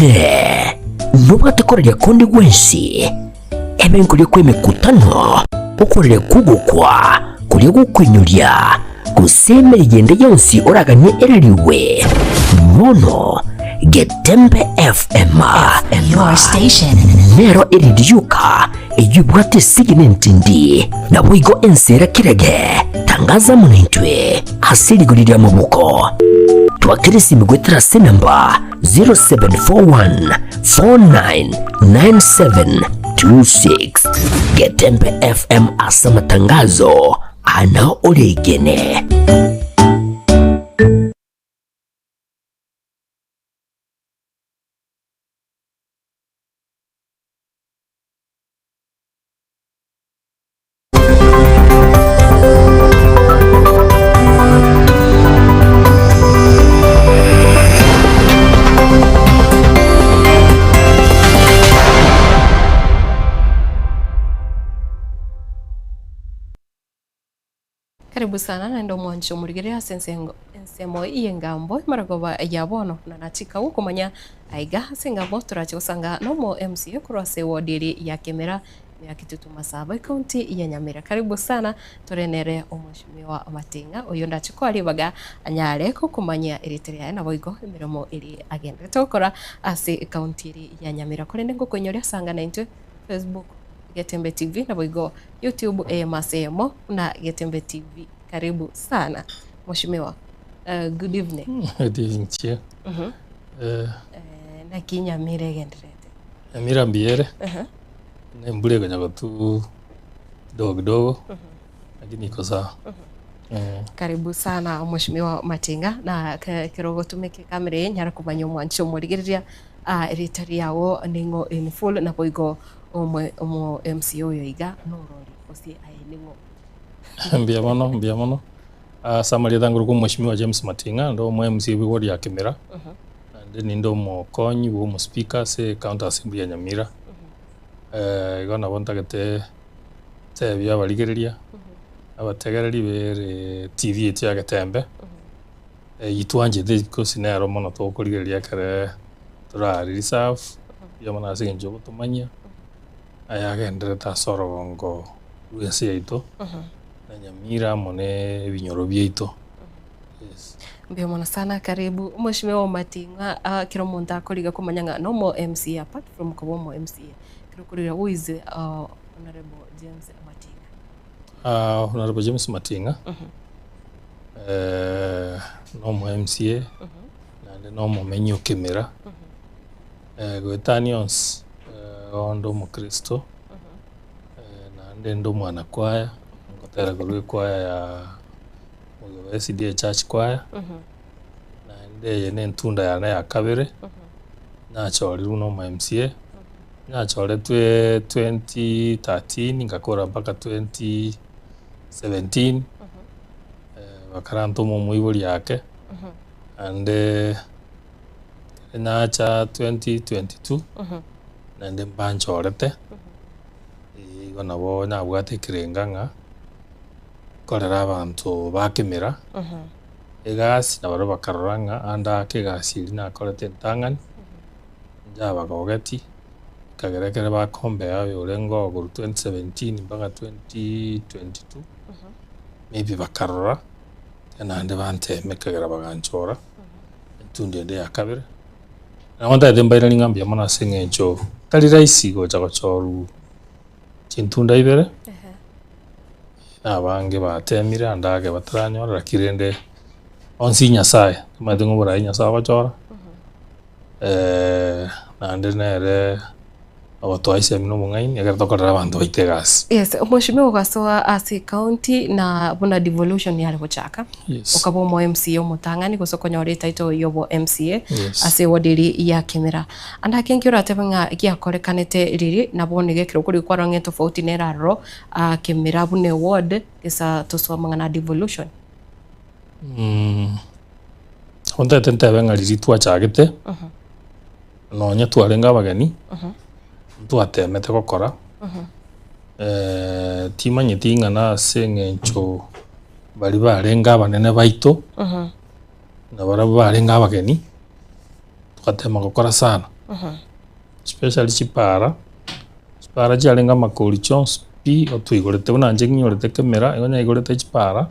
Ne nubatakorera kundi gwensi ebenkulie kwe mikutano okorera kugukwa kulie gukwinyuria gusemera igende yonsi oraganye erariwe mono Getembe FM your station nero iridiuka eyubwate signet ndi na bwigo ensera kirege tangaza munintwe asirigurira mabuko twakirisi migwetera se namba 0741499726 Getembe FM asa matangazo ana olegene. Karibu sana na ndo mwancho murigerea ensemo iyengambo maragoba yabono na natika ukomanya aiga singambo turachi usanga no mo MC kurase wodiri ya kemera ya Kitutu Masaba kaunti ya Nyamira. Karibu sana turenere Mheshimiwa Matinga uyu ndachikwa baga anyare ko kumanya eritrea na boigo emirimo iri agenda tokora ase kaunti iri ya Nyamira kore ngo konyoria sanga na into Facebook Getembe TV na boigo YouTube AMSM na Getembe TV. Karibu sana Mheshimiwa. Good evening. Good evening chia. Na Kinyamira gendrete. Nyamira mbiere. Na mbule kwenye tu kidogo lakini iko sawa. Karibu sana Mheshimiwa Matinga na kirogo tumeke kamera nyara kumanya mwancho murigiriria eritari yawo ningo in full na boigo omo MCO yoiga norori osi ainingo. Mbia mono. Samali thanguru ku Mheshimiwa James Matinga ndo mo MC wigori ya Kimera. Ndi ndo mo konyi wo mo speaker se county assembly ya Nyamira. Igona bontagete tebya barigiriria abategereri bere TV etya Getembe yitwanje because nero mono to kurigiriria kare turari reserve yamana asinjo gutumanya ayagendere ta sorogongo wese yaito na Nyamira mone binyoro byeito. Yes. Mbia mwana sana karibu Mheshimiwa Matinga kiro monta koliga kumanyanga no mo MC apart from kubomo MC kiro who is Honorable James Matinga. Honorable James Matinga no mo MCA na no mo menyo Kimera Goetanions ondo mo Kristo na ndendo mwana kwaya ngotera gulu kwaya ya SDA Church Choir na ndeye n'entunda yana ya kabere na chori runo mu MCA na chore 2013 ngakora mpaka 2017 bakaranto mu muiburi yake ande na cha 2022 na ndem banchorete igona bo na bwate kirenganga korera abantu bakimira egasi na baro bakaroranga anda kegasi na korete ntangani njaba gogeti kagerekere bakombe yawe urengo guru 2017 mpaka 2022 maybe bakarora na ande bante mekagera baganchora tunde de akabere na wanda dembaira ningambia mana sengencho tali raisi go chagochoru chintunda ibere abange batemire andage bataranyora kirende onsi nyasaye madungu bora nyasaye bachora nande nere abatoise mino mungaini agartokorera abantu baitegas. Yes, Mheshimiwa gasoa asi county na buna devolution yale bochaka. Yes. Ukabo mo MCA mutangani gusokonya title yobo MCA ase wadiri ya Kimera. Anda kenkira tebanga giakorekanete riri na bonige kiro kuri kwarange tofauti neraro Kimera bune ward kisa tosoma na devolution. Honda tente benga riri twachagete. No nya twarenga bagani. Twatemete gukora. Timanyiti ngana sengencho bari barenga banene baito na bara barenga bageni twatema gukora sana especially chipara chiarenga makori chons pi otwigorete bunanje nyorete Kimera igonya igorete chipara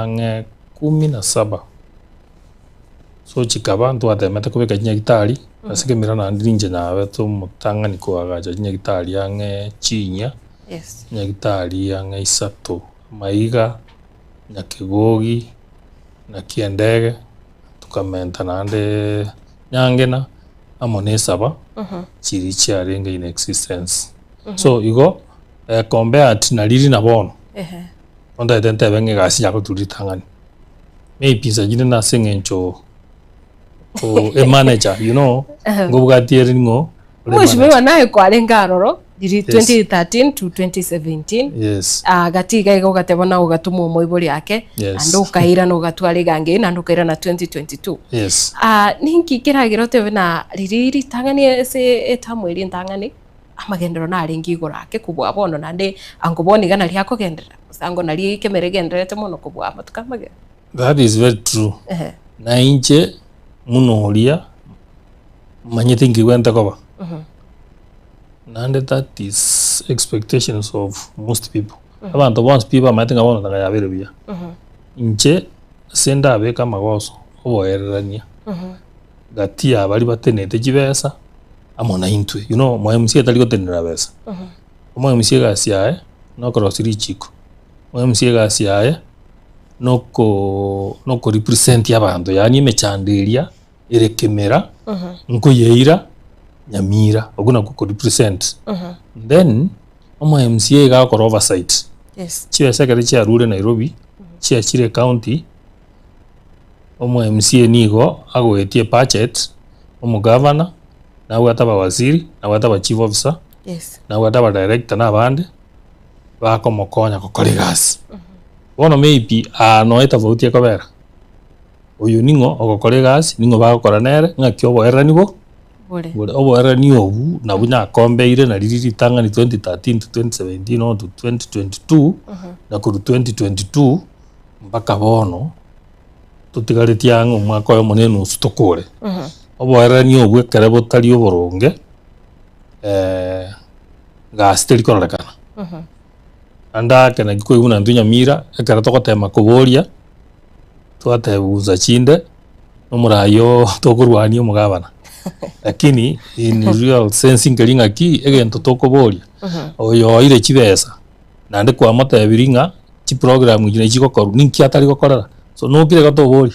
nge 17 so chikaba twatemete kubeka nyagitari ase Kimera na ndinje nawe to mutangani kwagaja nyagitari ange chinya nyagitari ange isato maiga na kigogi na kiendege tukamenta nande nyangena amone saba chiri chiarenga in existence so igo compare na riri na bono onda tente benge gasi yako turitangani me pizza jine na sengencho a manager you know ngobugatieri ngo Mheshimiwa naye kwarenga roro diri 2013 to 2017 yes gatiga igo gatebona ugatuma moibori yake ando kaira no gatwari gange na ando kaira na 2022 yes ninki kiragiro tebe na riri tangani ese etamwiri ntangani amagendero na aringi igorake kubwa bono nande angoboni gana lyako gendera sango nali Kimera genderete mono kubwa matukamage. That is very true. Na inche munoria manyete ngigwenta koba nande that is that's expectations of most people. Abantu bonse people amatenga bono tagayabere bia. Inche senda abeka magoso oboererania. Gatia abali batenete kibesa amona intwe. You know, mwamusie tali gotenera besa. Mwamusie gasiae no korosiri chiko. Mwamusie gasiae noko represent abantu yani mechanderia erekemera nkoyeira Nyamira oguna ko represent then MCA ga ko oversight chia secretary chia rule Nairobi chia chire county MCA nigo agoetie budget governor na wataba waziri na wataba chief officer na wataba director na bande bakomokonya kokore gasi bono maybe noeta vote yakobera uyu ningo ogokore gasi ningo bagokora nere ngakyo boeranibo oboerani obu na bunya kombeire na riri tanga ni 2013 to 2017 no to 2022 na kuru 2022 mpaka bono tutigaretie ango mwaka yo munene usitokore oboerani obu ekere botari oboronge gasi teri korekana anda kana giko ibuna ndunya mira ekara tokotema kuboria twatebuza chinde nomurayo tokurwani omugabana lakini in real sense ngelinga ki egento tokuboria oyo ire chibesa nande kwa mata yabiringa chi program ngine chiko koru ninki atari gokorera so no kire gatobori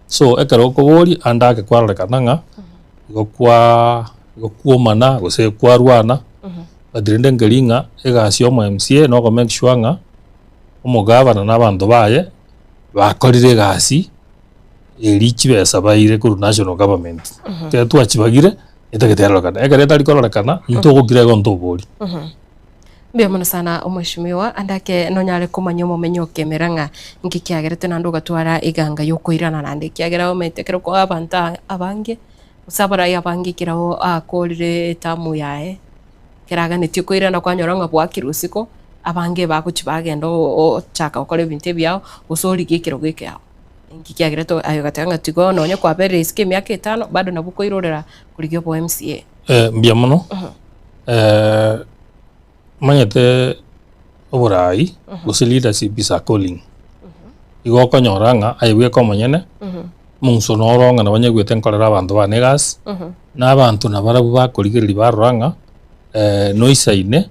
so ekara okobori anda ke kwaralekananga gokuomana gose kwarwana badirende ngelinga egasio mu MCA no ko make sure nga omugabana n'abantu baye bakorire gasi erichi besa baire ku national government ke twachibagire etagetererokana ekareta rikorekana ntogukire gonto bori Mbia muno sana omweshimiwa andake nonyare kumanya omumenyo kemeranga ngikiagerete nando gatwara iganga yokoirana nande kiagera ometekero ko abantu abange usabara yabangi kirao akorire tamu yae keraga netio koirana kwanyoranga bwakirusiko abange bakuchibagendo chaka okore binte byao usori gikiro gikao ngikiagera to ayo gatanga tigo nonye kwa bere iske myaka 5 bado nabuko irorera kurigyo po MCA mbia muno manyete oborai gose leadership is a calling igo konyoranga ayebwe komonyene munso noronga na banyegwete nkorera abantu banegas na abantu nabarabu bakorigeri baranga noisaine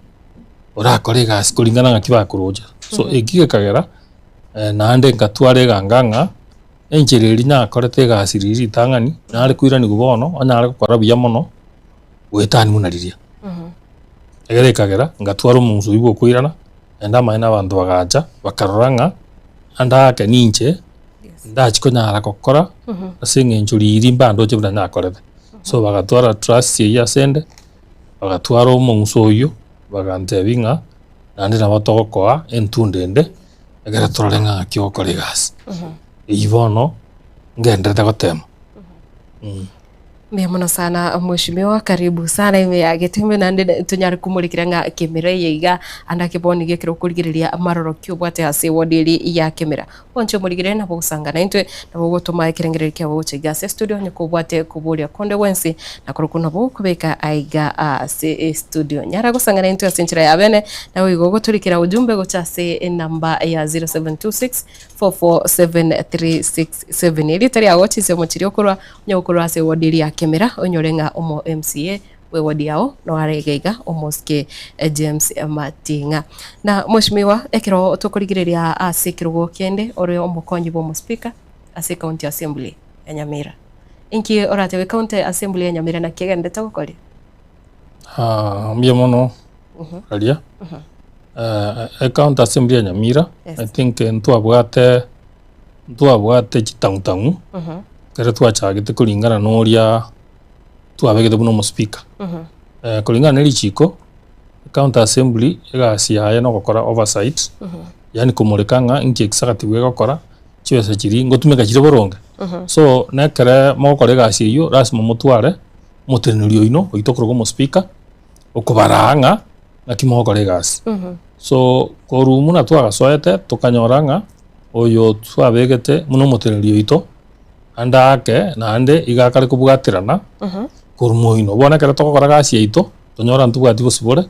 orakore gas kuringana ngakibakuroja so egige kagera nande ngatware ganganga enchereri nakorete gas riri tangani nare kuirani gubono onare gukora buya mono gwetani munariria egere kagera ngatwara omunso ibo kuirana enda maina abantu bagacha bakaroranga anda ke ninche ndachikonyara gukora asinge njuri iri mbando chebuna nakorete so bagatwara trust ya sende bagatwara omunso oyo bagantebinga nandi nabatogokoa entundende egere turarenga kiokore gas ibono ngendete gotema Mbia muno sana mweshimiwa karibu sana ime ya getembe nande tunyari kumurikira nga kemera yiga anda kiboni gekiro kurigiriria maroro kyubwate hasi wodiri ya kemera oncho murigire na bosangana intwe na bogotoma ikirengereri kya boche gas studio ni kubwate kubulia konde wensi na kurukuna bo kubeka aiga se studio nyara gusangana intwe asenchira ya bene na wigo turikira ujumbe gochase namba ya 0726447367 ili tari awochi se mochirio kurwa nyokuru ase wodiri ya kemera onyorenga omo MCA we wodi yao no aregeiga omoske James Matinga na mweshimiwa ekiro tukurigiriria asikirwo kende ore omukonyi bo speaker ase county assembly ya Nyamira inki oratewe county assembly ya Nyamira na kigende tokori mbia mono alia county assembly ya Nyamira I think ntwabwate chitangutangu kare twachagite kuringana noria twabegete buno mu speaker kuringana nerichiko county assembly egasi haya no gukora oversight yani kumurekanga inki executive gukora chibesa chiri ngotumeka chire boronge so nekere mogokora egasi iyo rasimo mutware mutenerio ino oitokorwa mu speaker okubaranga nakimogokora egasi so korumu na twagasoete tukanyoranga oyo twabegete muno mutenerio ito andake nande igakare kubwatirana kurumoino bona kare tokora gasi ito tonyora ntubwati bosibore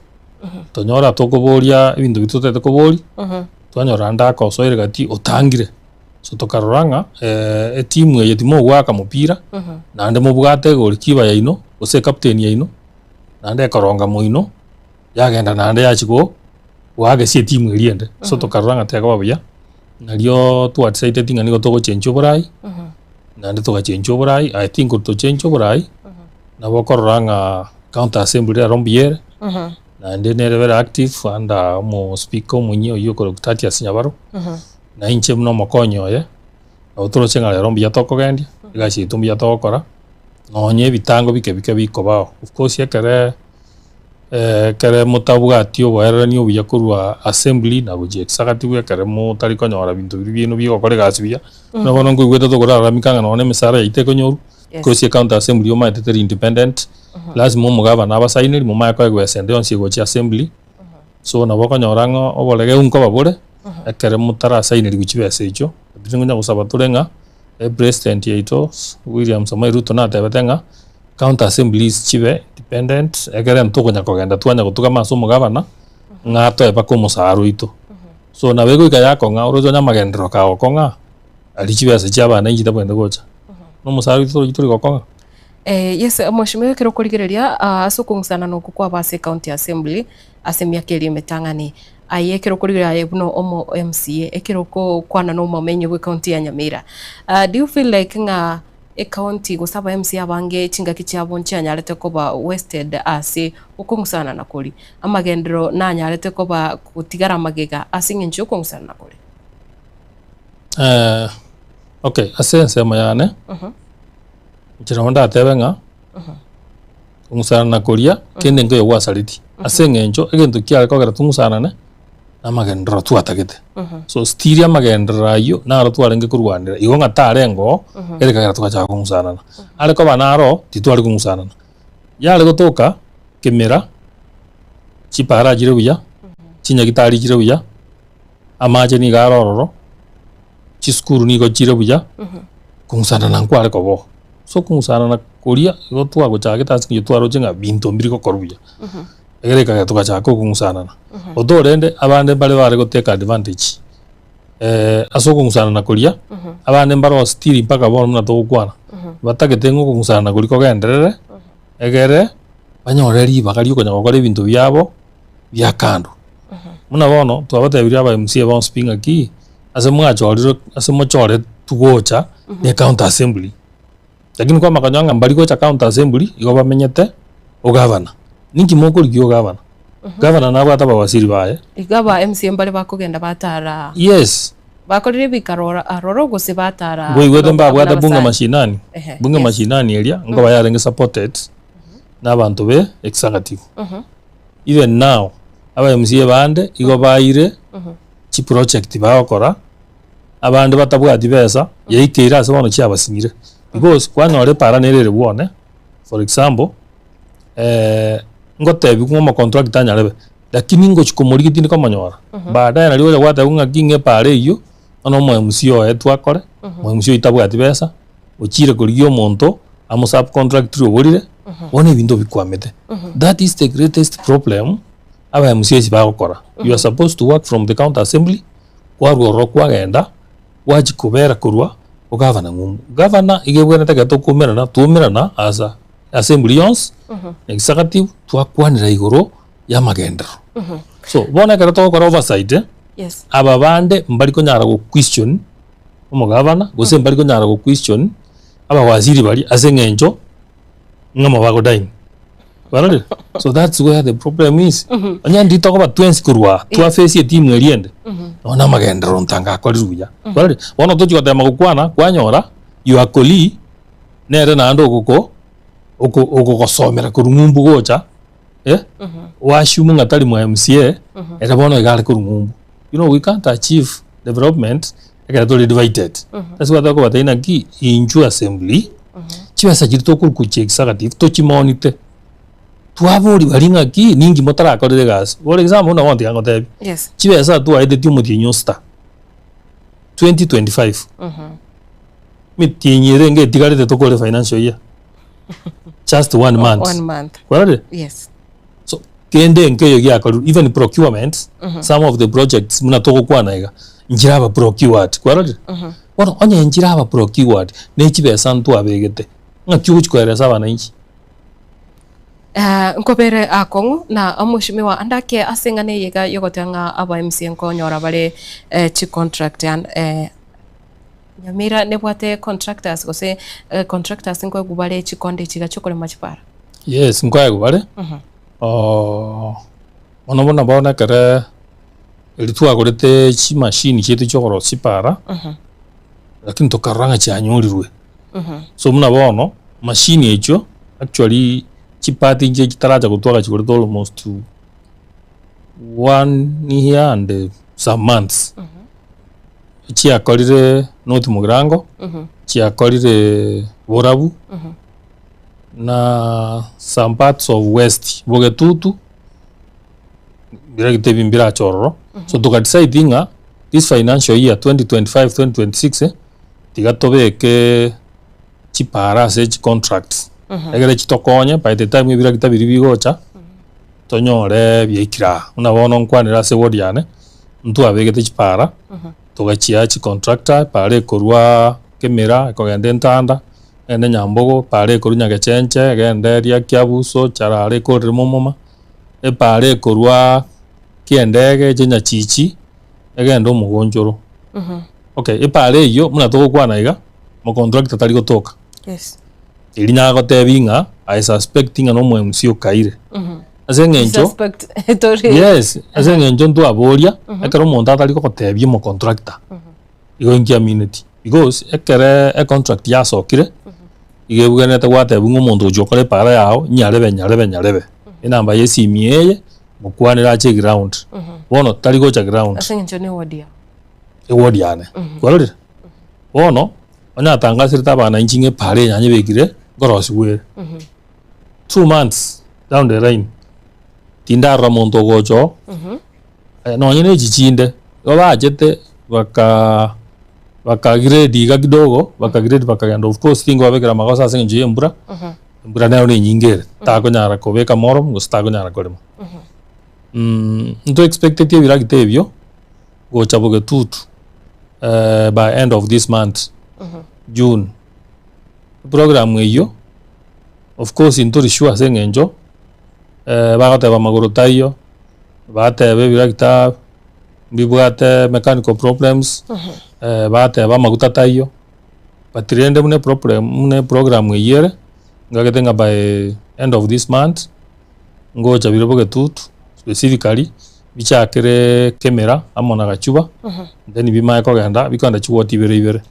tonyora tokuburia ebintu bitutete kuburi twanyora ndaka osoire gati otangire so tokaroranga etimu eye timo gwaka mupira nande mubwate golikiba yaino ose captain yaino nande karonga muino yagenda nande yachiko wage sie timu eliende so tokaroranga teka babuya nalio twatsaite tinga nigo togo chencho burai nande toga chencho burai I think to chencho burai na bokororanga counter assembly rombiere nande nere very active and mo speaker munyo yoko kutati asinyabaro na inche mno mokonyo ye otoro chenga le rombi yatoko gendi gashi tumbi yatokora nonye bitango bike bikobao of course yakare kare mutabwati oberani obuyakurwa assembly na buje executive yakare mu tariko nyora bintu bibino bigokore gasibia no bono ngwete tokora ramikanga none mesara iteko nyoru kosi counter assembly oma teteri independent lazima umugaba nabasainiri mu maya kwa gwesende onsi gochi assembly so na bokonyorango obolege unko babure ekere mutara sainiri guchibese icho bitingonya gusaba turenga president yaito William Samoei Ruto na tebetenga counter assemblies chibe independent ekere ntukonya kogenda twanya gutuga maso mugabana ngato eba ko musaru ito so na bego ikaya konga urozo nya magendero ka okonga ali chibese cyabana injita bwende gocha no musaru ito turi gokonga yes mheshimiwa kero kurigereria asukungsana no kwa base county assembly asemia keli metangani aye kero kurigereria buno omo MCA ekero ko kwana no momenyo gwe county ya Nyamira do you feel like nga e county gusaba MCA bange chinga kichabo nchanyarete koba wasted ase ukungsana na kuri amagendero na nyarete koba kutigara magega asinge ncho ukungsana na kuri okay asense mayane Chironda atebenga umusana na koria kende ngoyo wasaliti asenge encho egento kiale kogera tumusana ne amagendro tuatagete so stiria magendra yo naro twarenge kurwanira igo ngatarengo ereka tukacha kumusana ale ko banaro titwali kumusana yale gotoka kemera chipara jire buya chinya gitari jire buya amaje ni garororo chiskuru ni go jire buya kumusana na kwale ko bo so kumusana na koria igo twagocha getasingi twaro jenga binto mbiri ko koruya egereka tukacha ko kumusana odorende abande bale bare goteka advantage aso kumusana na koria abande mbaro stiri mpaka bono na tokwana batagete ngo kumusana na koliko genderere egere banyoreri bakari ko nyakore bintu byabo bya kando muna bono twabatebiria aba MCA bon spinga ki ase mwachoriro ase mochore tugocha ne counter assembly lakini kwa makanyanga mbali gocha counter assembly igo bamenyete o governor ninki moko ligyo governor governor nabo ataba wasiri bae igaba MCA mbali bakugenda batara yes bakorire bikarora aroro gose batara boy wedo mbabo ata bunga mashinani elia ngo bayarenge supported n'abantu be executive even now aba MCA bande igo baire chi project bakora abande batabwati besa yeikira ase bono cyabasinyire because kwanyore para nerere bwone for example ngotebi kuma contract anyarebe lakini ngo chikomori gitini komanyora baadaye naliwe gwata unga kinge pare iyo ono mo MCO etwakore mo MCO itabwati besa uchire kuriyo monto amo subcontract roborire one bintu bikwamete that is the greatest problem aba MCA sibagokora you are supposed to work from the county assembly kwarwo kwagenda wajikubera kurwa ugavana ngumbu governor igebwena tagato tumerana as a assemblyons executive twakwanira igoro ya magendero so bona kara to kora oversight yes aba bande mbali ko nyara go question omo governor gose mbali ko nyara go question aba waziri bali asengenjo ngamo bago dain barale so that's where the problem is anya ndito ko batwensi kurwa twa face team eliende ona magendero ntanga koliruya barale bona to chikote magukwana kwanyora you are colleague nere nando guko uko gosomera kurungumbu gocha washumu ngatali mu MCA era bono igale kurungumbu you know we can't achieve development ekera to divided that's why ko bataina ki inju assembly chibasa jirito kurukuche executive to chimonite twabori baringa ki ningi motara akorire gas for example na wanti yangote yes chibasa tu aide timu tinyo star 2025 mitinyire nge tigarite to kore financial year just 1 month one month kware yes so kende nkeyo gyakora even procurement some of the projects muna togokwana iga njira aba procured kwarore wono onye njira aba procured ne kibesa ntu abegete ngakiugo chikwera abana inchi nkobere akongu na amushimiwa andake asengane yega yogotanga aba MC nkonyora bare chi contract and nyamira nebwate contractors gose contractors ngo gubare chi konde chiga chokore machipara yes nkwaye gubare ono bona bona kare ilitwa gorete chi machine chetu chokoro chipara lakini tokaranga chanyurirwe so muna bono machine echo actually chipati nje kitaraja kutwaka chikorete almost 1 year and some months chiakorire North Mugirango chiakorire Borabu na some parts of West Bogetutu biragite bimbira chororo so tukadicidinga this financial year 2025-2026 tigatobeke chipara se contracts egere chitokonye by the time biragita biribigocha tonyore byekira unabono nkwanira se wodiane ntu abegete chipara tugachia chi contractor pare korwa kemera ekogende ntanda ende nyambogo pare korunya gechenche gende ria kiabuso charare korire momoma pare korwa kiendege jenya chichi egende omugonjoro okay pare iyo muna togokwana iga mo contractor tari gotoka yes ilinya gotebinga I suspecting no mwemsio kaire asengencho yes asengencho ntu aboria ekero monta tari gotebia mo contractor igo inkia minute because ekere contract ya sokire igebugenete gwatebu ngomuntu ujokore para yao nyarebe inamba yesimieye mukwanira ache ground bono tari gocha ground asengencho ne wodia ewodiane kwarorira bono ona tangasirita bana inchinge pare nyanye bekire gorosi were 2 months down the line tindara monto gocho no nyine chichinde obajete baka grade ga kidogo baka grade bakagenda of course tingo babekera magosa asengencho embura nayo ni nyingere tako nyara kobeka moro ngostako nyara kolemo nto expected ye biragite ebyo gocha Bogetutu by end of this month June program eyo of course into sure asengencho bagateba maguru tayo batebe biragita bibwate mechanical problems bateba maguta tayo patriende mune program eyere ngagetenga by end of this month ngocha biro Bogetutu specifically bichakire kamera amona gachuba then bima kogenda bikanda chiwoti ibere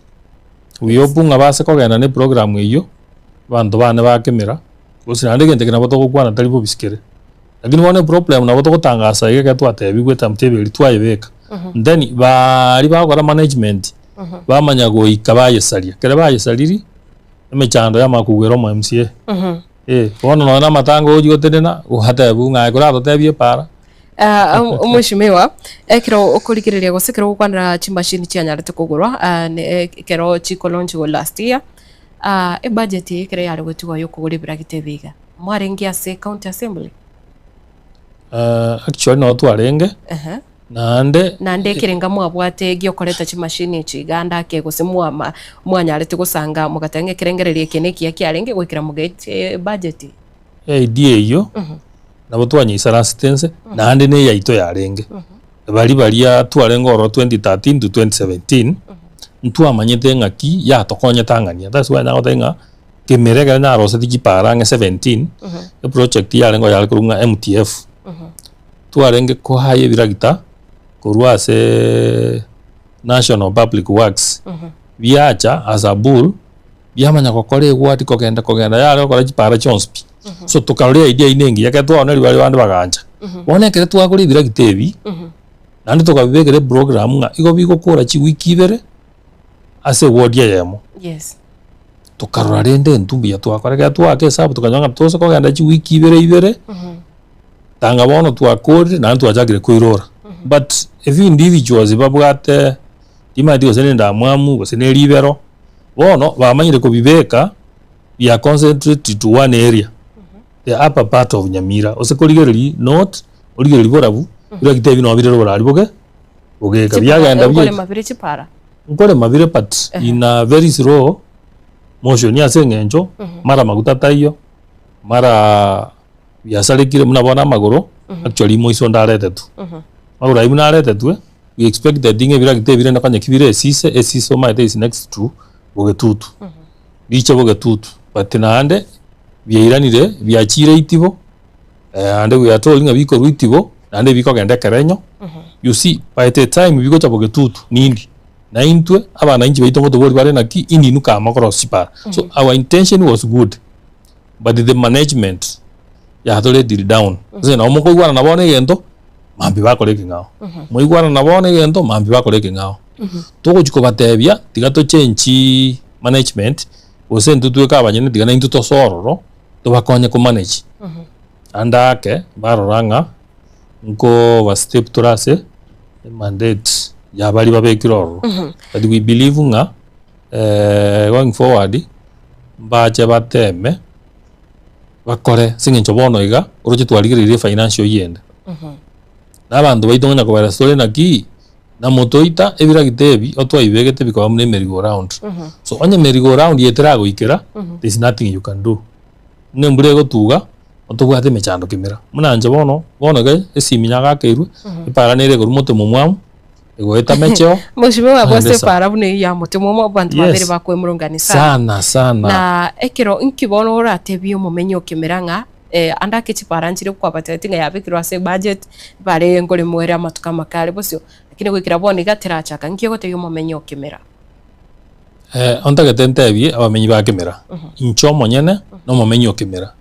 uyopunga base kogenda ne program eyo bantu bane ba kamera gusina ndege ndege nabo tokwana tari bo bisikere lakini one problem nabo tokotangasa ige twatebe gweta mtebe twayebeka then bari bakora management bamanya go ikabayesalia kere bayesaliri emechando ya makugwero mu MCA wono na matango ujigotenena uhatebu ngai kora totebie para umushimiwa ekero okurigiriria gusekero gukwanira chimashini chianyarete kugurwa ekero chikolonji last year budget ekero yari gutwa yo kugura biragite biga mwarengia se county assembly actually no twarenge nande kirenga mwabwate giokoreta chimashini chiganda ke gose mwanyarete gusanga mugatenge kirengererie keneki yakiarenge gwikira mugete budget idea iyo nabo twanyisa assistance nande ne yaito yarenge bari twarenga oro 2013 to 2017 ntu amanyete ngaki ya tokonya tangania that's why now tenga kemerega na rose tikipara nge 17 the project yarengo yalikurunga MTF twarenge ko haye biragita korwa se National Public Works biacha as a bull biamanya kokore gwati kogenda yaro kora kipara chonspi so tukaruria idea inengi yakatwa oneri bari bandi baganja wonekere twakuri biragite ebi nandi tukabibekere program nga igo bigokora chi wiki ibere ase wodia yemo yes tukarora rende ntumbi ya twakorega twake sabu tukanyanga tose kogenda chi wiki ibere tanga bono twakore nandi twajagire kuirora but if individuals babwate imadi gosene ndamwamu gosene libero bono bamanyire kubibeka ya concentrate to one area the upper part of Nyamira ose kurigereri not origereri borabu ira gitebi no birero borari boge boge kabyagenda bye mabire chipara nkore mabire but in a very slow motion ya sengenjo mara maguta tayo mara biasarekire munabona magoro actually moiso ndarete tu magoro ibu narete tu we expect that dinge bira gitebi renda kanye kibire esise my days next to boge tutu biche boge tutu but naande byiranire byakire itibo ande we are told nga biko ruitibo ande biko gende kerenyo you see by the time biko chaboge tutu nindi na intwe abana inchi baitongo to bori bare na ki indi nuka makoro sipa so our intention was good but the management ya tole deal down zena omoko igwana nabone gento mambi bakoreke ngao mo igwana nabone gento mambi bakoreke ngao toko chiko batebya tigato change management ose ntutwe kabanyene tigana into to sororo to bakonye ko manage andake baroranga nko wa step turase mandate ya bali babekiroro but we believe nga going forward bache bateme bakore singencho bono iga uroje twarigirire financial yenda nabantu baitonga ko bara story naki na motoita ebira gitebi otwa ibegete bikaba mune merry go round so onye merry go round yetera go ikera there is nothing you can do nembure go tuga otubwate mechando kimira munanje bono ga esiminya gakeirwe iparanire go rumoto mumwamu ego eta mecheo mushime wa bose para bune ya mutimo mo bantu babere bakwe murungani sana na ekero inkibono oratebi umumenyo kimiranga anda kichiparanjire kwa batetinga yabikirwa se budget bare ngole mwera matuka makale bosyo lakini gwikira bone gatira chaka nkiyo gote umumenyo kimira onda gatentebi abamenyi bakimira inchomo nyene no mumenyo kimira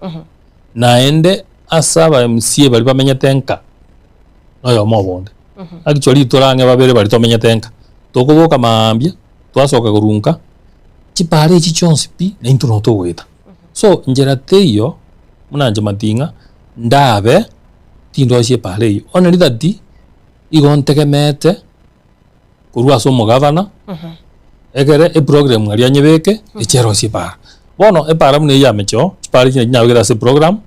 naende asaba MC bali bamenya tenka oyo mobonde actually torange babere bali tomenya tenka tokuboka mambye twasoka kurunka chipare chichonsi pi na intuno to weta so njera teyo munanje matinga ndabe tindo sie pale yo ona lidati igontekemete kurwa so mugavana egere e program ngari anyebeke echero sie para bono e para mune ya mecho chipare nyawira se program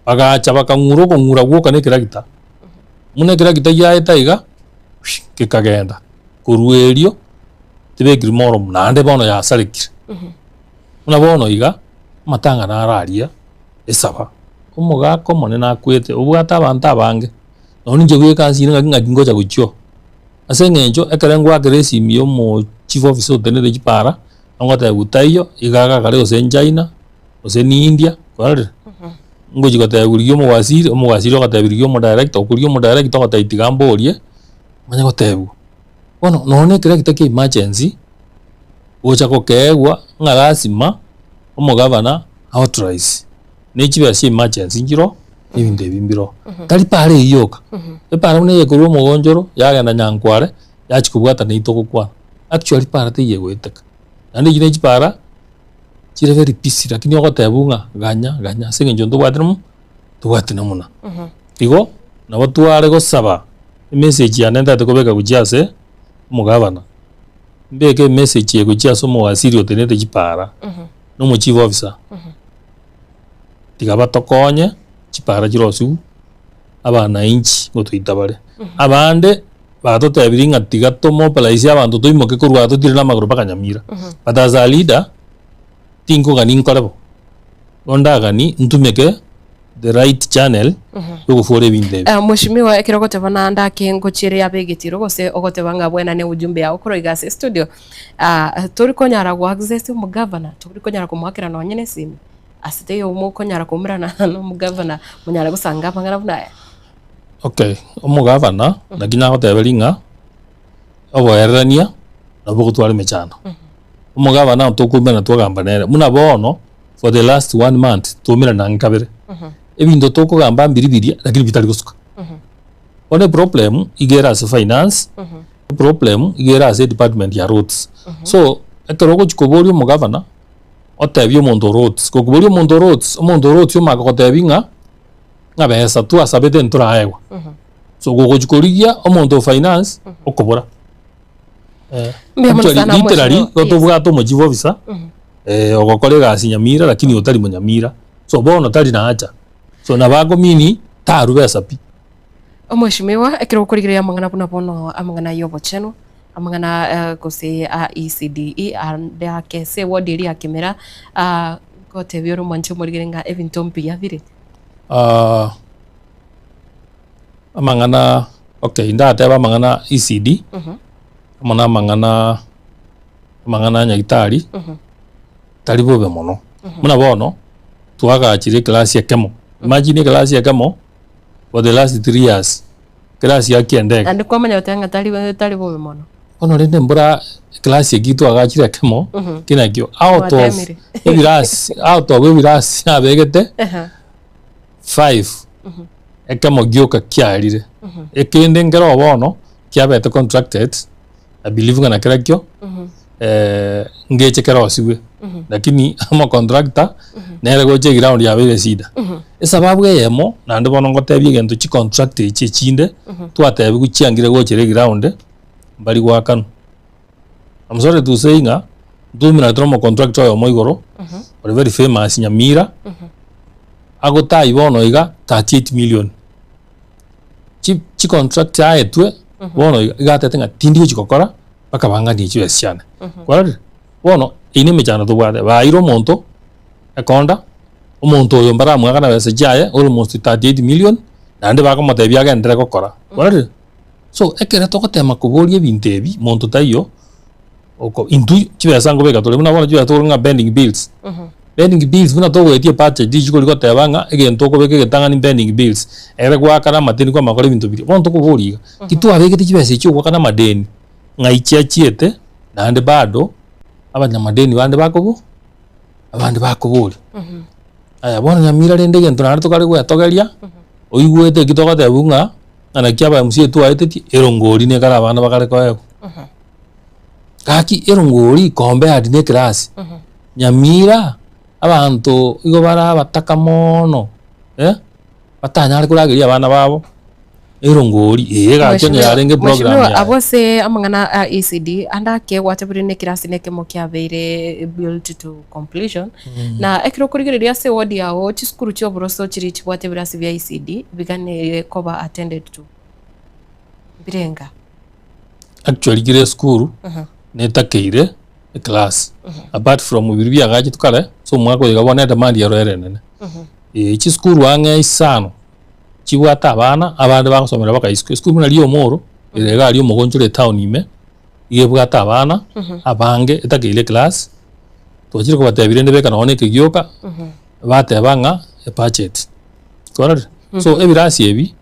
aga chabaka nguro ko ngura gwo kane kiragita mune kiragita ya etaiga kikagenda kuruerio tibekiri moro nande bono ya sarikire muna bono iga matanga na araria esaba umugako mone nakwete ubwata abantu abange none nje gwekansi ngaki ngoja gucho asengenjo ekerengwa gresi miyo mo chief officer tenere chipara ngota gutayo igaga kare osenjaina oseni India kware ngoji kota guriyo mo wasiri kota biriyo mo director kuriyo mo director kota itigamborie manya gotebu bono none kire kitake emergency ocha kokegwa ngalasima umugavana authorize nechibe ase emergency njiro ebinde bimbiro tali pare iyoka epara mune yekuru mugonjoro yagenda nyankware yachikubwata neitoko kwa actually para te yegweteka ande jine chipara chire very peace lakini ogotebunga ganya sengenjo ndobwatiremu tubwatina muna igo nabo tware gosaba message yanenda tekobeka kujiase mugavana mbeke message yekujiase mo wasiri otenete chipara no mu chief officer tigaba tokonye chipara chirosu abana inchi gotuitabare abande batotebiringa tigato mobilize abantu toimoke kurwa totire na maguru paka Nyamira but as a leader tinko gani nkorebo ondagani ntumeke the right channel yo gufore binde mushimiwa ekirogote bana ndake ngochire yabegitiro gose ogote banga bwena ne ujumbe ya ukoro igase studio turi konyara gwa access mu governor turi konyara kumwakira no nyene simu asite yo mu konyara kumurana no mu governor munyara gusanga bangana buna okay mu governor naginya goteberinga oboerania nabo gutwara mechano mu governor tokumena twagamba nere muna bono for the last 1 month tumira nankabere ebindo tokugamba mbiribiria lakini bitali gusuka one problem igera as finance problem igera as department ya roads so etoroko chikoborio mu governor otebyo mondo roads kokuborio mondo roads yo makotebinga ngabesa tu asabete ntura ayewa so gogochikorigia omondo finance okobora literally gotobwato mo chief officer ogokore gasi Nyamira lakini otali mo Nyamira so bono tali na acha so nabago mini taru besa pi omweshimiwa ekero ukurigiria amang'ana buna bono amang'ana yobo chenu amang'ana gose a ECDE ande akese wodi iri akimera gote bioro mwanche murigirenga ebintu mpia bire amang'ana okay ndateba amang'ana ECD amang'ana nyagitari tari bobe mono muna bono twagachire class ya kemo imagine class ya kemo for the last 3 years class ya kiendega andi kwamanya utanga tari bobe mono ono rende mbura class ya gitu agachire kemo kina kyo out of ebiras abegete 5 ekemo gyoka kyarire ekende ngero bono kyabete contracted I believe ngana kira kyo ngeche kero siwe lakini ama contractor nere goche ground ya bere sida esababu yemo nande bono ngotebye gento chi contract eche chinde twatebe guchiangire goche ground bali gwakanu I'm sorry to say nga dumina tromo contractor yo moigoro very famous Nyamira agota ibono iga 38 million chi contract aetwe bono iga tetenga tindio chikokora paka banga ni chiwe siana kwari bono ini mechana tubwate bairo monto ekonda omonto oyo mbara mwaga na bese jaye almost 38 million nande baka motebya gendere gokora kwari so ekere tokotema kuborie bintebi monto tayo oko intu chibesa ngo beka tole muna bono chiwe toronga bending bills bending bills muna to wetie pache digital liko tebanga egento ko beke getanga ni bending bills ere kwa kana matini kwa makore bintu biri bono tokuboriga kitu abeke chibesa cyo kwa kana madeni ngaichia chiete nande bado abanyamadeni bande bakobo abandi bakobori aya bono Nyamira rende gento nare tokari gwetogeria oigwete kitoko tebunga ana kyaba MC tu aiteti erongori ne kara abana bakare koyo kaki erongori kombe adine class Nyamira abantu igo bara bataka mono batanyare kuragiria abana babo erongori gacho yarenge program ya abose amang'ana ECD andake watebirine kirasi neke mokyabeire build to completion na ekiro kurigiria se wodi yawo chiskuru cyo broso chiri chibwate birasi bya ECD bigane koba attended to birenga actually gire school netakeire a class apart from biribya gachi tukale so mwako yigabona demand ya roerene chi school ange isano chiwata abana abandi bakosomera baka school muna liyo moro irega liyo mogonjure town ime igebwata abana abange etakeile class tochire kubatebire ndebeka none kigyoka batebanga a budget correct so ebirasi ebi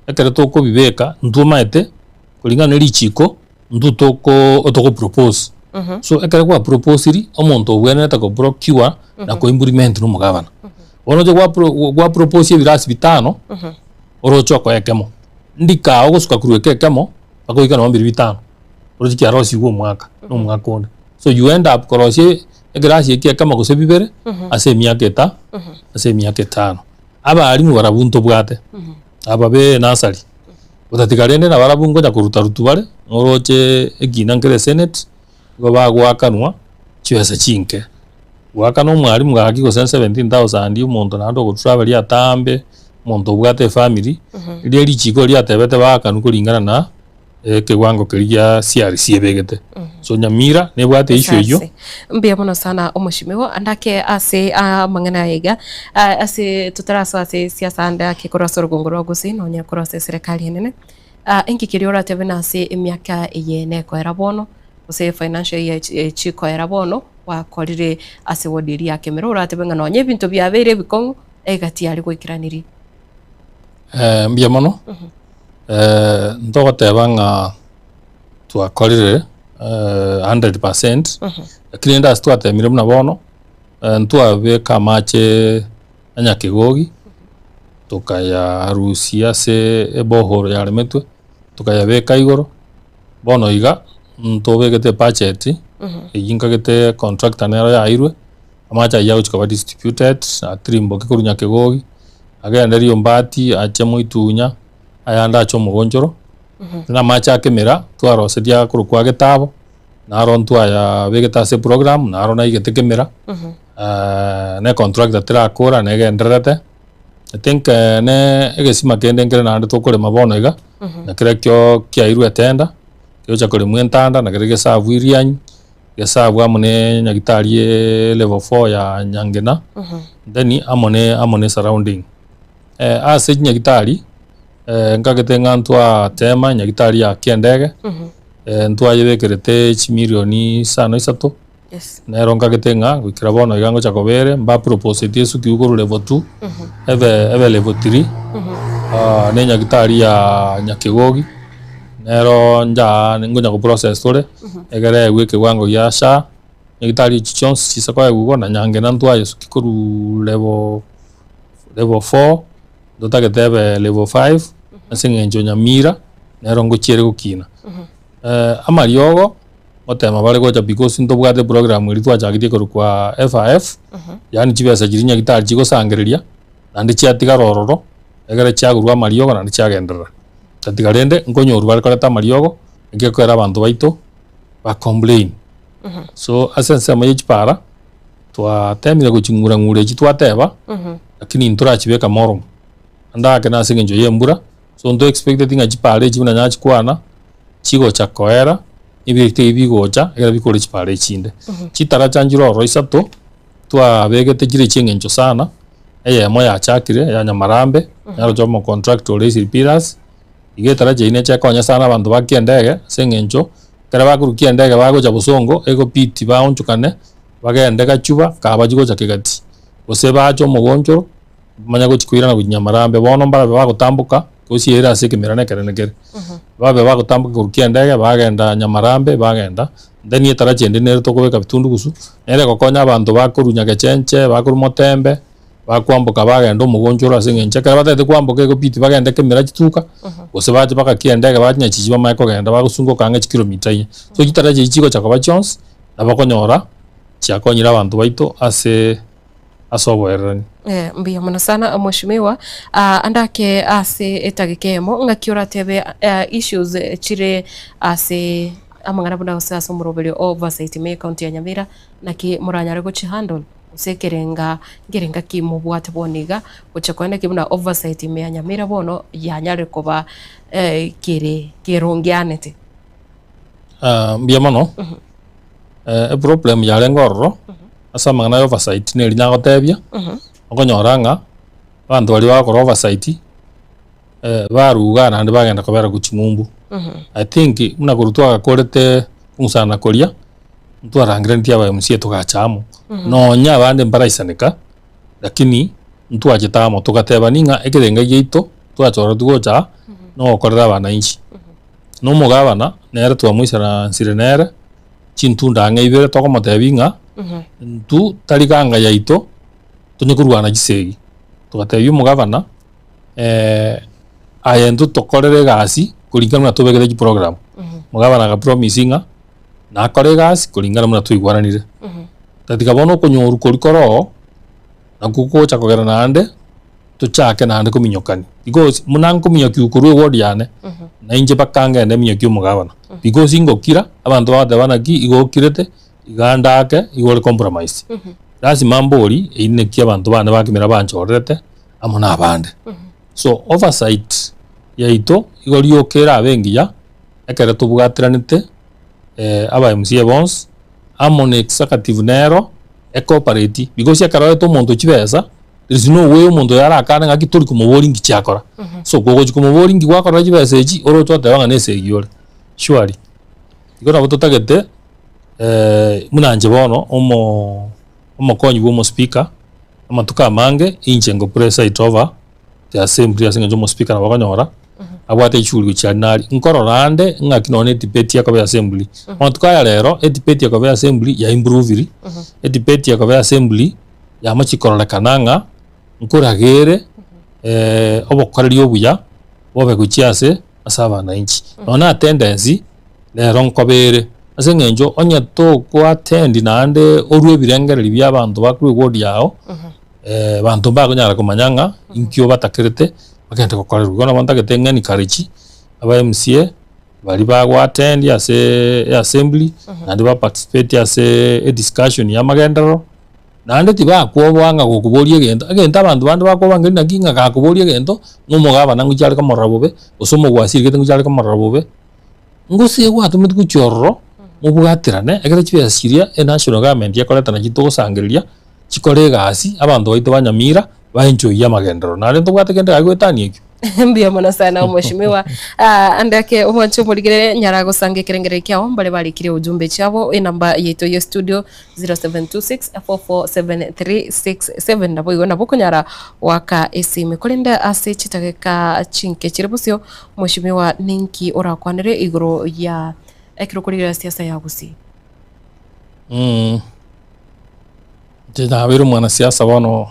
ekere toko bibeka ntumaete kulingana lichiko otoko propose so ekere kwa proposiri omonto obwene etako procure na ko implement no mugabana ono je kwa propose ebirasi bitano orocho ko ekemo ndika ogosuka kuru ekemo bakoika no 25 orochi kya rosi wo mwaka no mwaka onde so you end up korosie egrasi ekemo gose bibere ase miaka 5 aba ali mu barabunto bwate aba be nasari utatikarende na barabungo ja kuruta rutubare oroche egina ngere senate go bagwakanwa chiwesa chinke gwakano mwali mugaki go 17,000 umuntu nando go travel ya tambe monto bwate family ili lichiko lya tebete bakanu kulingana na kiwango kiria CRC ebegete so Nyamira ne bwate issue eyo mbia bono sana omushimiwa andake ase amang'ana yiga ase tutaraso ase siasa andake korasoro gongoro gusi no nya korase serikali nene enki kiriora tebena ase emiaka yene ko era bono ose financial year chiko era bono wakorire ase wodiri yake merora tebenga no nye bintu byabere bikongo egati ali gwikiraniri mbia mono ntogotebanga twakorire 100% lakini nda twatemire muna bono ntwabeka mache anyakigogi tukaya harusia se ebohoro yaremetwe tukayabeka igoro bono iga ntobegete budget iyinkagete contractor nero yairwe amacha yago chikaba distributed atrimbo kikurunya kigogi agenda riyo mbati ache muitunya ayanda acho mugonjoro na macha kemera twarose dia kuru kwa getabo naro ntwaya begeta se program naro na igete kemera ne contractor tira akora ne genderete I think ne egesima kende ngere nande tokore mabono iga na kire kyo kiairu etenda kyo chakore mwentanda na kire gesavu irianyi gesavu amone nyagitari level 4 ya Nyangena then amone surrounding ase nyagitari ngagete ngantwa tema nyagitari ya kiendege ntwa yebekerete chimilioni sano isato yes nero ngagete nga gwikira bono igango chakobere mba propose tiesu kiuguru level 2 ebe level 3 ne nyagitari ya nyakigogi nero nja ngonya ko process tore egere gwike wango ya sha nyagitari chichons chisako egugo na Nyangena ntwa yesu kikuru level 4 dotagete level 5 asingenjo nyamira nero ngochiere gukina amariogo otema bale gocha because ntobwate program iri twachagitie koru kwa FIF yani chibesa chirinya gitari chigo sangereria nandi chiatiga rororo egere chagurwa amariogo nandi chagenderera tatigarende nkonyoru bale koleta amariogo ngekwera abantu baito ba complain so asense amaye chipara twatemire guchingura ngure chitwateba lakini nturachibeka morom andake nasingenjo yembura so ndo expected nga chipare chibuna nyachi kwana chigo chakoera ibirite ibigocha egera bikore chipare chinde chitara chanjiro ro isato twa begete jire chengencho sana eye moya chakire ya Nyamarambe yaro jomo contractor resi pilas igetara jeine cha konya sana abantu bakiendege sengencho kare bakurukia ndege bagocha busongo ego piti baonchukane bagende gachuba kabajigo chakegati ose bacho mugoncho manya gochikwira na Nyamarambe bono mbara bagotambuka kosi era sekemerane kerenekere babe bagotambuka kurukia ndege bagenda Nyamarambe bagenda then yetara chende nere tokobeka bitundu gusu nere gokonya abantu bakurunya gechenche bakuru motembe bakwambuka bagenda umugonjoro asengenche kare batete kwambuka ego piti bagenda kemera chituka ose baje baka kiendege banya chijiba maiko genda bagusungo kange kilomita ye so kitara chigo chakoba chons abakonyora chiakonyira abantu baito ase asoboerani mbia muno sana mheshimiwa andake ase etagikemo ngakiora tebe issues chire ase amangana bunda usasa murobelio oversight me county ya Nyamira naki muranyare go chihandle usekerenga ngerenga kimubwate boniga uchakwenda kibuna oversight me ya Nyamira bono yanyare koba kirongianete mbia muno problem ya lengorro asa mangana oversight ne linyago tebia okonyoranga bantu bali bakora oversight baruga nandi bagenda kobera guchimumbu I think muna kurutwa gakorete kumusana koria ntwarangira ntia ba MC tugachamo nonya bande mbaraisanika lakini ntwachitamo tugateba ninga ekerenga yeito twachora tugocha no korera bana inchi no mugabana nere twamwisana nsirenere chintunda ngaibere tokomotebinga ntu tarikanga yaito tunyikurwana gisegi tugatebia mugabana ayentu tokorere gasi kuringana na tubegere ji program mugabana ga promisinga na kore gasi kuringana na tuigwaranire tatika bono kunyoru kurikoro na kukocha kogera nande tuchake nande kuminyokani because munanko minyoki ukuru word yane na inje bakanga ende minyoki mugabana because ingokira abantu bade banaki igokirete igandake igore compromise lasi mambori ine kia abantu bane bakimera banchorete amona abande so oversight yaito igori okera abengiya ekere tubugatiranite aba MC Bons amone executive nero cooperate because yakara to muntu chibesa there is no way umuntu yarakana ngaki turi kumuboringi cyakora so gogo kumuboringi gwakora chibesa eji oro twa tawanga nese yore surely igora bototagete munanje bono omokonyi bwo speaker amatuka mange inche ngo presa over the assembly asinga jo speaker na bakanyora abwate ichuru chanari nkororande ngakinone debate yakobe assembly amatuka ya lero debate yakobe assembly ya improve debate yakobe assembly ya machikorora kananga nkoragere obokoreri obuya bobe guchiase asaba na inchi ona attendance lero nkobere asengenjo onya to ko attend nande orwe birengereri by'abantu bakuru ward yao bantu bagonyara kumanyanga inkyo batakirete bagenda gukorerwa gona bantagete ngani karichi aba MCA bali bagwa attend ase assembly nandi ba participate ase discussion ya magendero nande tibakwobwanga gukuboria egento egento abantu bande bakobangeri naki ng'a gakuboria egento ng'omogaba nangu chare kamorora bobe ase omogwasirigete ngu chare kamorora bobe ngose gwatumete guchororo mobwaterane egere chibesiria national government yakoreta naki togosangereria chikore egasi abantu baito banyamira baenjoy amagendero nare ntobwate gende gagwetania ekio mbia mono sana mheshimiwa andake omwancho muligere nyara gusanga kirengere kyao mbale balikire ujumbe chabo namba yeto yo studio 0726447367 nabo igona bokunyara waka esime kulinda ase chitageka chinke chiribusyo mheshimiwa ninki orakwanire igoro ya ekirokurigira siasa ya gusi Jina mwana siasa bono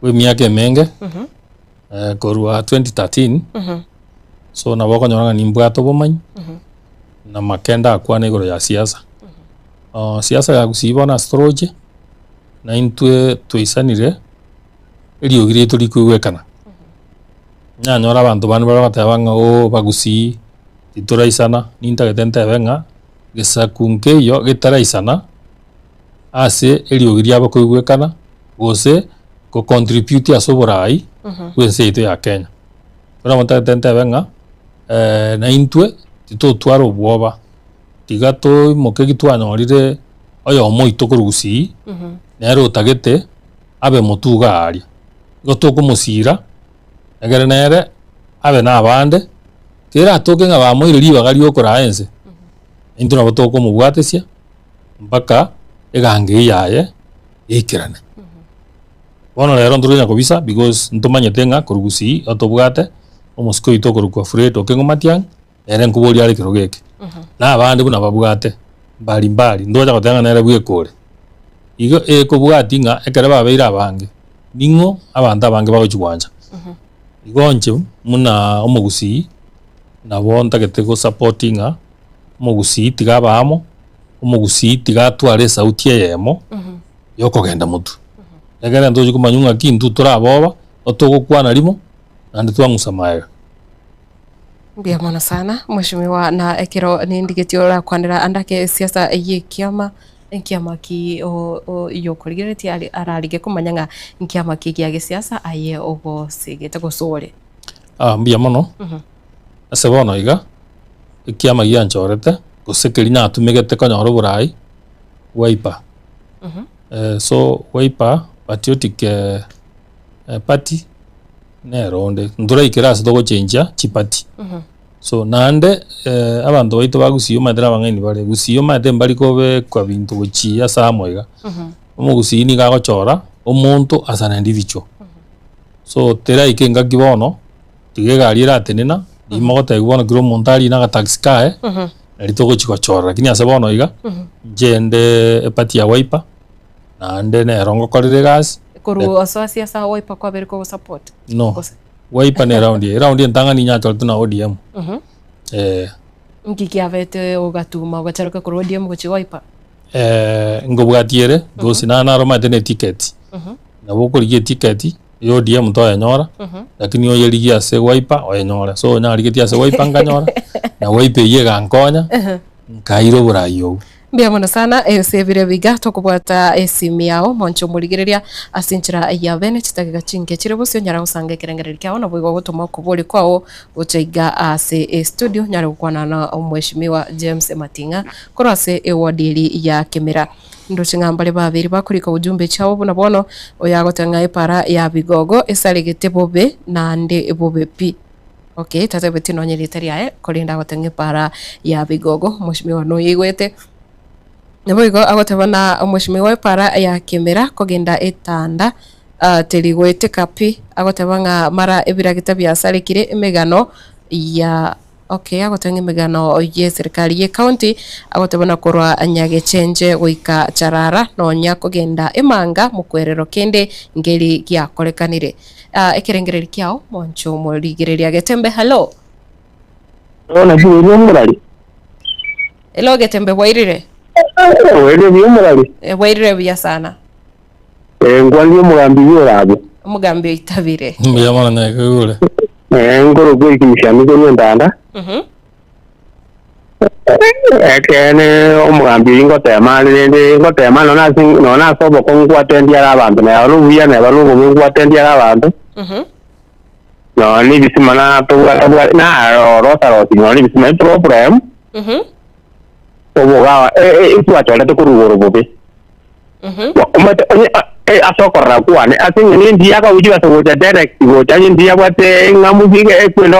we miaka emenge korwa 2013 so nabo konyoranga nimbwato bomanyi na makenda akwana igoro ya siasa siasa ya gusibona astrology na intwe twisanire eriogire turi kwegwekana nyanyora abantu bane barabatabanga o bagusi tituraisana nintagete benga gesakunke yo getaraisana ase eriogire abo kwegwekana gose ko contribute asoborai kwense ito ya Kenya ora mutagete benga na intwe titotwara obwoba tigato mokegi twanyorire oyo moito kurugusi nero utagete abe mutuga ari gotoko musira egere nere abe na abande kera toke nga bamoire libaga lyokora ense into nabo toko mubwatesia mpaka egange yaye ikirane bono rero nturunya kubisa because ntumanyete nga kurugusi otobwate omusiko ito kurukwa fred okengomatiang ere nkubori ari kirogeke na abande buna babwate mbali ndoja gotanga nere bwekore igo ekobwati nga ekere babeira abange ningo abantu abange bagochwanja igonche muna omugusi nabo ntagete go supportinga omugusi tigabamo omugusi tigatware sauti yemo yokogenda mutu egere ndoje kumanyunga kintu turaboba otogokwana limo nandi twangusamaega mbia mono sana mheshimiwa na ekero nindigetio ra kwanira andake siasa yikiama enkiama ki o yokorigireti ararige kumanyanga enkiama ki ya gisiasa aye obo sigete gosore mbia mono ase bono iga ekiama gianchorete gosekeri na tumegete konyoro burai Wiper so Wiper patriotic party neronde ndura ikirasa dogo chenja chipati so nande abantu baito bagusiyo madera bangeni bare gusiyo made mbali kobe kwa bintu buchi samwega omugusini gagochora omuntu asana individual so tera ikenga kibono tigegari ratenena imogote kibono kiro montari na taxi kae ritogo chikochora lakini asebono iga jende party ya Wiper nande ne rongo korire gas koru asocia sa Wiper kwa beriko support no Wiper ne round ntanga ni nyacho tuna ODM ngiki avete ogatuma ogacharuka koru ODM gochi Wiper ngobwatiere gosi na roma tene ticket na bokorigie ticket yo ODM to yanyora lakini yo yeligia se Wiper oyanyora so na rigetia se Wiper nganyora na Wiper yega nkonya nkairo burayo mbia mono sana esebire biga tokubwata esimi yao moncho murigereria asinchira ya bene chitaga chinke chirebusyo nyara usange kirengere kyao na bwigo gutuma kuburi kwao uchaiga ase studio nyara gukwana na mheshimiwa James Matinga korase ewadiri ya Kemera ndo chingambale babiri bakurika ujumbe chao buna bono oyagotanga ipara ya bigogo esaligete bobe na ande bobe pi okay tata betino nyeri yae kolinda gotanga ipara ya bigogo mheshimiwa no yigwete Neboigo agotabana mheshimiwa para ya Kemera kogenda etanda terigwete kapi agotabanga mara ebiragita byasarekire emegano ya okay agotanga emegano ye serikali ye county agotabana korwa anyage chenje goika charara no nyakogenda emanga mukwerero kende ngeri gya kolekanire ekerengereri kyao moncho murigereria getembe hello ona juri omurali hello getembe wairire wede byomurali wairire bya sana ngwali omugambi yorabo omugambi itabire mbiyamana nakagule ngoro gwe kimishamizo nyendanda ekene omugambi ngotema rindi ngotema nona sobo kongwatendia abantu na rubuya na barugo ngwatendia abantu no ni bisima na na rosa no ni bisima problem oboga itwatole tukurugoro bobe umate asokora kwane asinga ni ndia ka ujiwa so direct go tani ndia kwate ngamuzinga ekwendo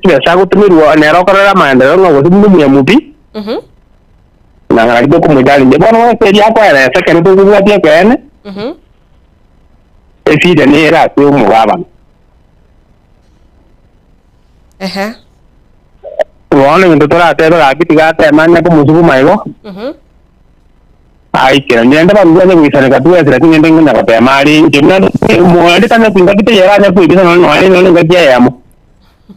tibesa kutumirwa ne rokorera maendeleo ngo simu ya mubi na ngari ko mudali nje bono se dia kwa era sekere to kuwa dia kene efide ni era se umugaba wone ndo tora tero akitiga temanya ko musubu maigo ai kira nyenda ba ngene wisana ka tuwa sira ngende ngena ka temari jemna mo ndi tana pinga kite yera nya kuidi no no ngajia yamo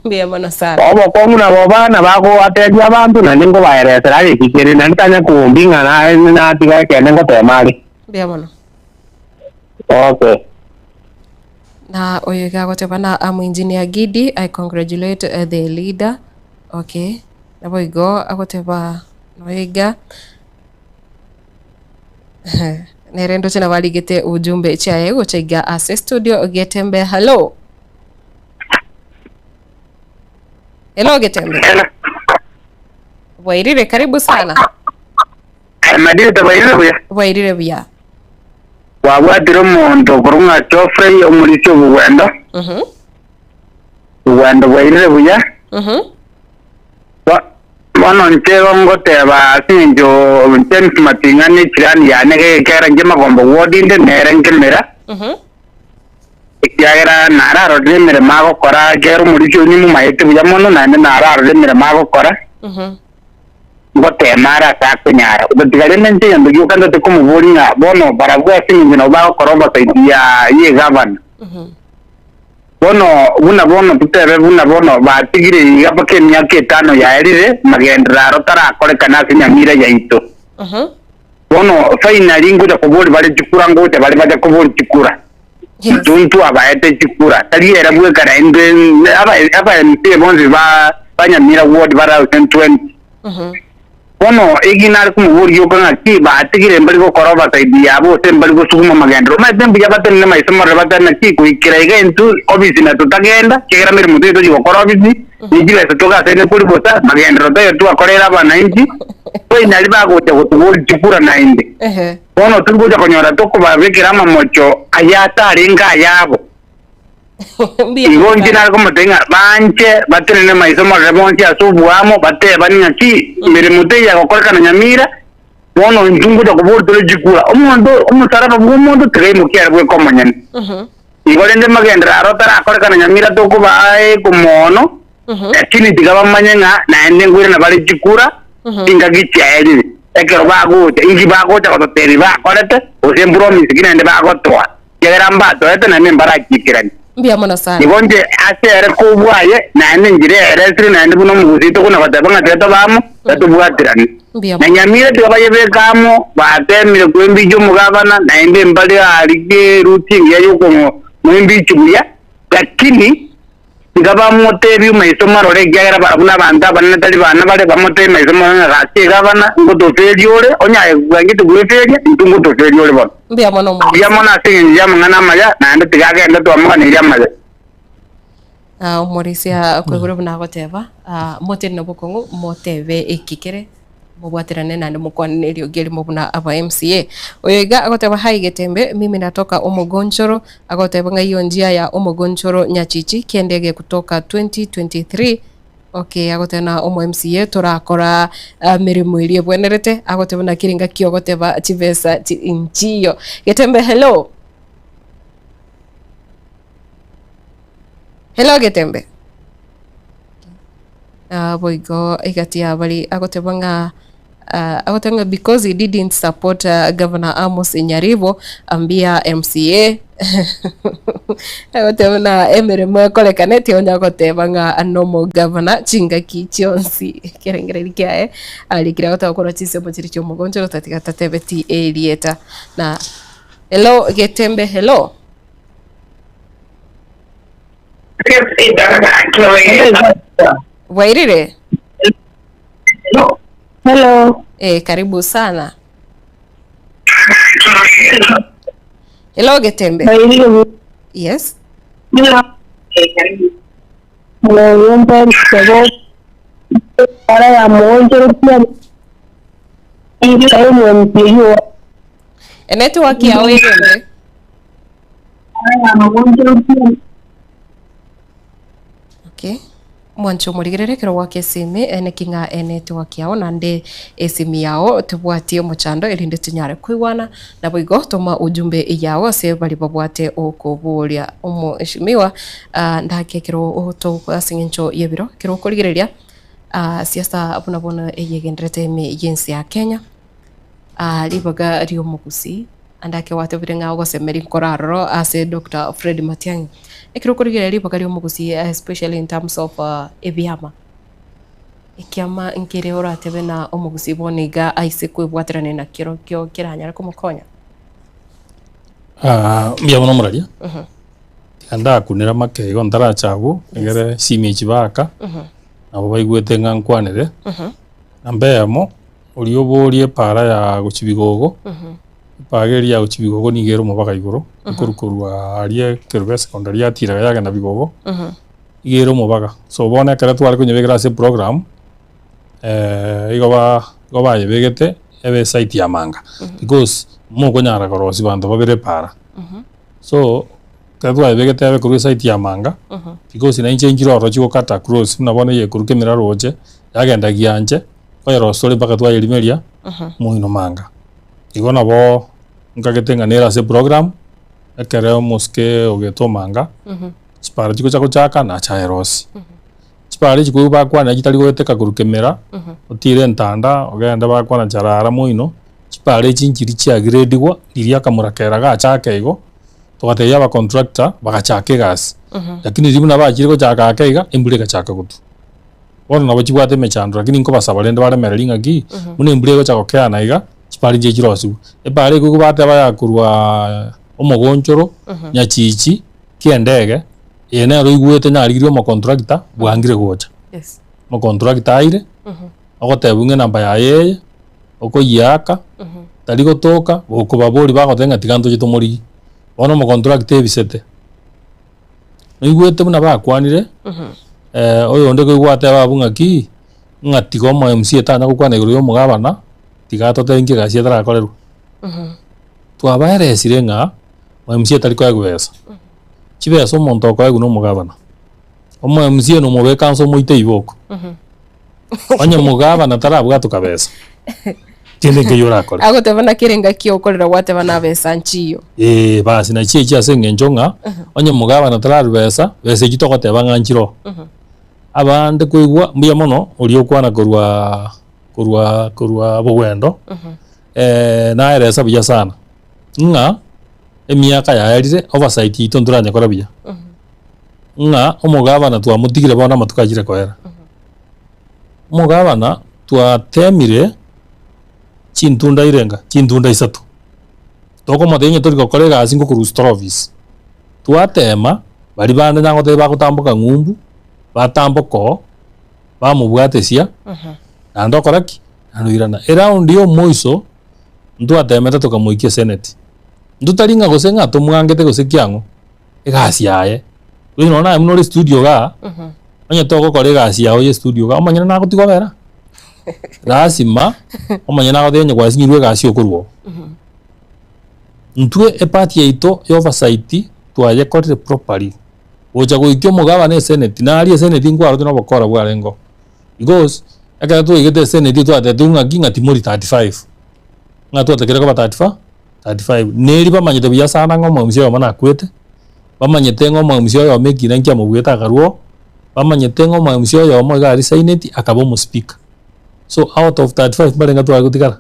Mbia mwana sana. Obo kongu na bobana bako ateja abantu na ningo baeresa ari kikere na ntanya kumbinga na tiga kene ngo temari. Mbia mwana. Okay. Na oyega gotebana amu engineer Gidi, I congratulate the leader. Okay. Na boigo agoteba oyega. Nerendo tena waligete ujumbe chae gochaiga ase studio Getembe. Hello. Hello Getembe. Wairire karibu sana. Madire tabairire buya. Wairire buya. Wabwatiro mondo kurunga chofrey omulisho bugwendo. Bugwendo wairire buya. Bono ntego ngoteba sinjo James Matingani kirani yane kera ngema gombo wodinde nere nkemera. Ikiagera nararo demere mago kora gero mulisho ni mu maite buya mono nane nararo demere mago kora. Ngote mara takunyara udigale nje yando yukanda te kumuburinga bono baragwa singi no ba koroba saidia ye governor bono bono tutebe bono ba tigire yapake myake tano ya erire magendra rotara kole kana sinyamira yaito bono finally nguja kubuli bale chikura ngote bale baje kubuli chikura tuntu abaete chikura tali era bwe kana ende aba mpe bonzi ba banyamira ward bara 2020 bono iginar kumuburi yokanga ki ba tigire mbali ko koroba saidia bo sembali ko suguma magendro ma tembi yabatene mai samara batana ki ko ikiraiga into office na tutagenda kera mere mutu to ko office nijile toka sene kuli bota magendro to tu akorera bana inji ko inali ba ko te ko tubuli chipura na inde bono tubuja konyora to ko ba vekira mamocho ayata aringa yabo Igonji na como tenga banche batene mai somos remonti asubu amo bate baninga ki mere muteya ko korka na nyamira bono njungu to kubur to jikura umusaraba bumondo tere mukiara bwe komanyan igolende magendra rotara korka na nyamira to ko bae kumono lakini digaba manyenga na ende ngwira na bali jikura tinga gichaeli ekero bago ingi bago ta ko tere ba korete o sembro misikina ende bago toa yera mbato ete na membara kikirani Mbia mwana sana. Nibonje asere kubwaye na njire eresiri na ndibuno mugusito kuna batabanga teto bamo batubwatirani. Na nyamire tubaye bekamo batemire kwembijo mugabana na ende mbali alike routine yayo ko mwembicho buya lakini ngaba motebi maisomo rore gyara barabuna banda banana tali bana bale bamote maisomo na rasi gabana ngoto feriore onya gwangito gweferia ntungoto feriore bon Mbia mwana mu ya mwana singi ya mwana maya na ndo tigaga ndo to amana ya maya umurisia kwegura buna goteba mote na bokongo motebe ikikere mubwatirane na ndi mukwanerio geli mubuna aba MCA oyega agoteba hai Getembe mimi natoka Omogonchoro agoteba nga hiyo njia ya Omogonchoro Nyachichi kiendege kutoka 2023 okay agotena Omo MCA torakora mirimo irie bwenerete agoteba na kiringa kio goteba chibesa inchiyo Getembe hello Getembe boigo igatia bali agotebanga because he didn't support Governor Amos Nyaribo ambia MCA agotebana emirimo kolekanete onya gotebanga anomo governor chinga kichionsi kerengereri kiae alikira gotakora chise mochiri cyo mugonjoro tatika tatebeti elieta na hello Getembe hello Wairire Hello. Karibu sana. Hello Getembe. Yes. Hello. Para ya mmoja pia. Ile mpiyo. Network ya wewe. Okay. Mwancho murigererekero gwake simi ene kinga network yao nande esimi yao tubwatie muchando irinde tunyare kwigwana na boigo tuma ujumbe yao se bali babwate okuburia eshimiwa ndakekero oto asingencho yebiro kero kurigereria siasa abuna bona eyegendrete me yensi ya Kenya libaga rio mugusi andake wate birenga ogosemeri koraro ase Dr. Fred Matiang'i ekiro kurigereria libaga rio mugusi especially in terms of ebiama ikiama nkire oratebe na omugusi boniga aise kwibwatirane na kiro kyo kiranyara kumukonya mbia bono muraria anda kunira makego ndarachagu egere simi chibaka nabo baigwete ngankwanire ambeyamo urioborie para ya guchibigogo pageri ya guchibigogo nigero mubaka iguru kurukurwa arie kerbe secondary atiraga yaga na bigogo igero mubaka so bona kare twari kunyebegira se program igoba yebegete ebe site ya manga because mugo nyara gorosi bando babere para so kadwa yebegete ebe kuru site ya manga because ina inche ngiro ro chiko kata cross nabone ye kuru kemira roje yagenda gianje koyero story baka twa yelimeria muino manga igona bo ngagetenga nera se program ekere moske ogeto manga chipara chiko chako chaka na chaerosi chipara chiko bakwana gitari goteka kurukemera otire ntanda ogenda bakwana charara muino chipara chinchiri chia grade gwa liria kamurakera ga chaka igo togate yaba contractor bagachake gas lakini rimuna bachire ko chaka akaiga embure gachaka gutu wona nabo chibwate mechandro lakini nko basabalende bare meralinga gi mune embure go chako kya naiga chipari je chirosu ebare ko bate baya kurwa omogonchoro nyachichi kiendege yene ro igwete na rigirio mo contractor bwangire gocha yes mo contractor aire agotebunge namba ya yeye oko yaka tari gotoka okubabori bagotenga tiganto jitomori ono mo contractor ebisete igwete buna bakwanire oyo ndeko igwate babunga ki ngatigo mo MC etana gukwana iguru yo mugabana tigato tengi gacia tara koreru twabaeresire nga mo MC etari kwa gwesa chibeso omonto kwa guno mugabana omo MC no mubeka nso moite iboko onye mugabana tarabwa tukabesa tiene que llorar kore agotebana kirenga kyo korera watebana besa nchiyo basi na chie chia senge njonga onye mugabana tarabesa bese gitogoteba nganchiro abande kuigwa mbuya mono uri okwana kurwa bogwendo na eresa buya sana nga emiaka yaerire oversight ito nduranya kora buya nga omugabana twamutigire bona matukajire kwera omugabana twatemire chintunda irenga chintunda isatu toko matenye tori gokore gasi ngo ku Strovs twatema bari bande nango te bakutambuka ngumbu batamboko bamubwatesia ando koraki anduirana around yo moiso ndu atemeta tukamuikia senate ndu taringa gosenga tumwangete gosekiango egasi yaye wino na mno studio ga anya toko kore gasi yawo ye studio ga amanyana na gutigo bera rasima amanyana ga denye kwasi nyirwe gasi okurwo ntwe epati yaito yo oversight twaye korre properly oja goikyo mugaba ne senate na ali senate ngwaro tino bokora bwarengo because aka to igete senate to atetunga ginga timori 35 ngato atekere ko 35 neri bamanyete biya sana ngomo msio mana kwete bamanyete ngomo msio yo meki na nkya mugweta garuo bamanyete ngomo msio yo mo gari senate akabo mu speaker so out of 35 barenga to agutikara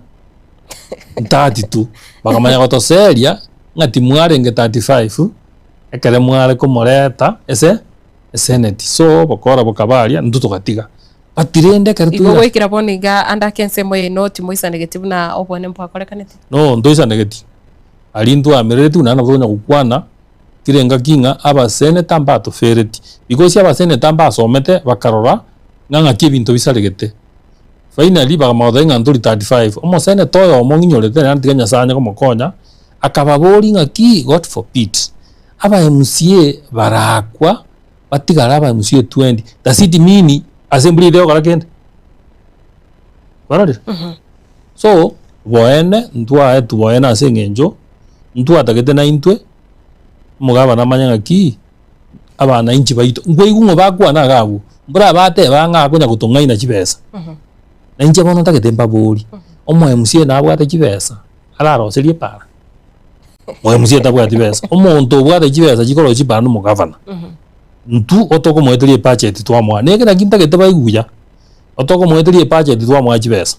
32 bakamanya goto seria ngati mwarenge 35 ekere mware kumureta ese senate so bokora bokabaria ndu tugatiga batirende kare tu igo gwikira boniga anda kense moye noti moisa negative na obone mpakorekanete no ndoisa negative ali ndu amerete tu nana bonya gukwana kirenga kinga aba senate mbato fereti because aba senate mba somete bakarora nganga kibinto bisaregete finally bakamothe ng'anturi 35 omosene toyo omonginyorete na ntiganya sanya komokonya akababori ng'aki God forbid aba MCA barakwa batigara aba MCA 20 dasiti mini assembly leo kala kende barade so boene ntwa etu boene asengenjo ntwa tagete na intwe mugaba na manya ng'aki abana inchi baito ngweigungo bakwa na gabu mbura bate banga kunya kutungaina chibesa na inchi bono tagete mbabori omo MCA na abwate chibesa araroserie para mo MCA tabwate chibesa omonto bwate chibesa chikoro chipara no mugavana ntu otoko mweterie budget twamwa nekera kintagete baiguya otoko mweterie budget twamwa chibesa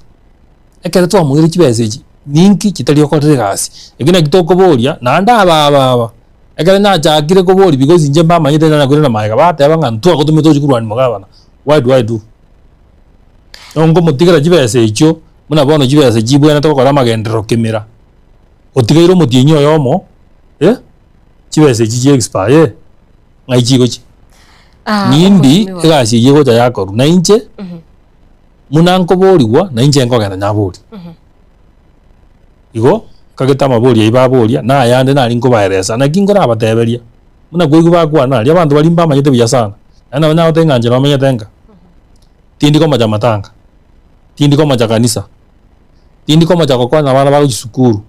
ekere twamwire chibesa echi ninki kitari okorere gasi egina kitoko boria na ndaba ekere na chakire ko bori because inje mbama nyite na kurena maiga bate abanga ntu agotume to chikurwani mugabana why do ongo mutigera chibesa echo muna bono chibesa chibwena to kora magendero kimira otigairo mutienyo yomo chibesa echi expire ngai chigochi nindi egasi yego ta yakoru na inche munanko borigwa na inche nkogera nyabori igo kageta mabori ibaboria na yande na linko baeresa na kingora abateberia muna gwigu bakwa na ria bantu balimba manyete biya sana ana banya otenganje no menya tenga tindi ko maja matanga tindi ko maja kanisa tindi ko maja kokwa na bana ba gisukuru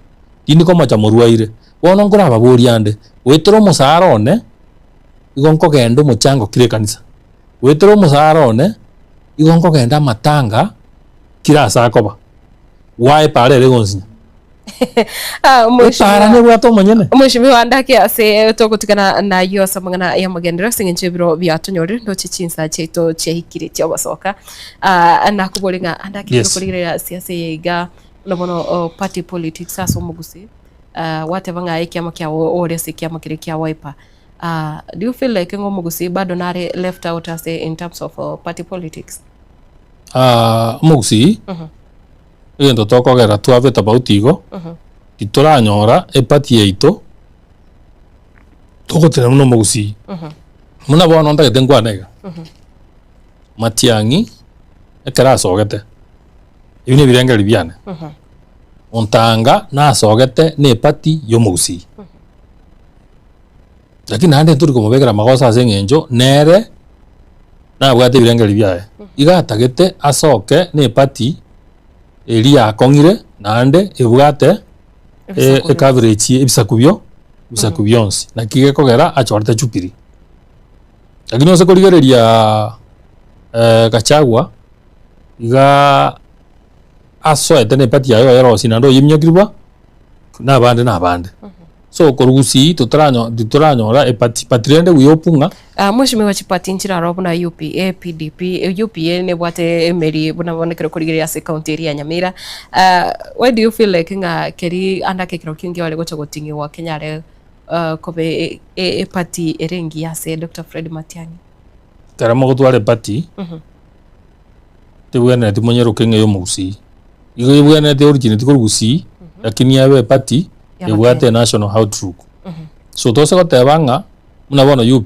tindi ko maja moruaire wono ngora ababoria ande wetero musara one igonko gendo muchango kire kanisa wetero musara one igonko genda matanga kira sakoba why pare regonsinya Mheshimiwa ndake ase togutikana na yo samangana ya magendera singenchebiro byatonyorire ndo chichinsa cheto chehikire cyabasoka nakubolinga andake kuligire siasa yiga nobono party politics aso mugusi watebanga ikiama kya ore sikiama kire kya Wiper do you feel like ngo mugusi bado nare left out as in terms of party politics mugusi endo tokogera twave tabautigo tituranyora epati yeito togotera muno mugusi muna bono ndagete ngwanega matiangi ekara sogete ibine birenga libyane ontanga na sogete ne epati yo mugusi lakini hande turi kumubegera magosa asengenjo nere na bwate birenga libyaye igatagete asoke ne epati elia kongire nande ebwate coverage ebisakubyo bisakubyonsi na kige kogera achorte chupiri lakini ose koligereria Gachagua iga asoete ne pati yayo yaro sinando yimnyagirwa na bande so korugusi tutaranyora epati patrende wiyopunga Mheshimiwa chipati nchira robo na UPA PDP UPA ne bwate emeri buna bonekero kurigeria se county ya Nyamira why do you feel like nga keri andake kiro kingi wale gocha gotingi wa Kenya le kobe epati erengi ya se Dr. Fred Matiang'i karamo gutware pati tebwana timonyero kenge yo mugusi igo yebwana te origin tikorugusi lakini yabe pati ebwate national outlook so tose gotebanga muna bono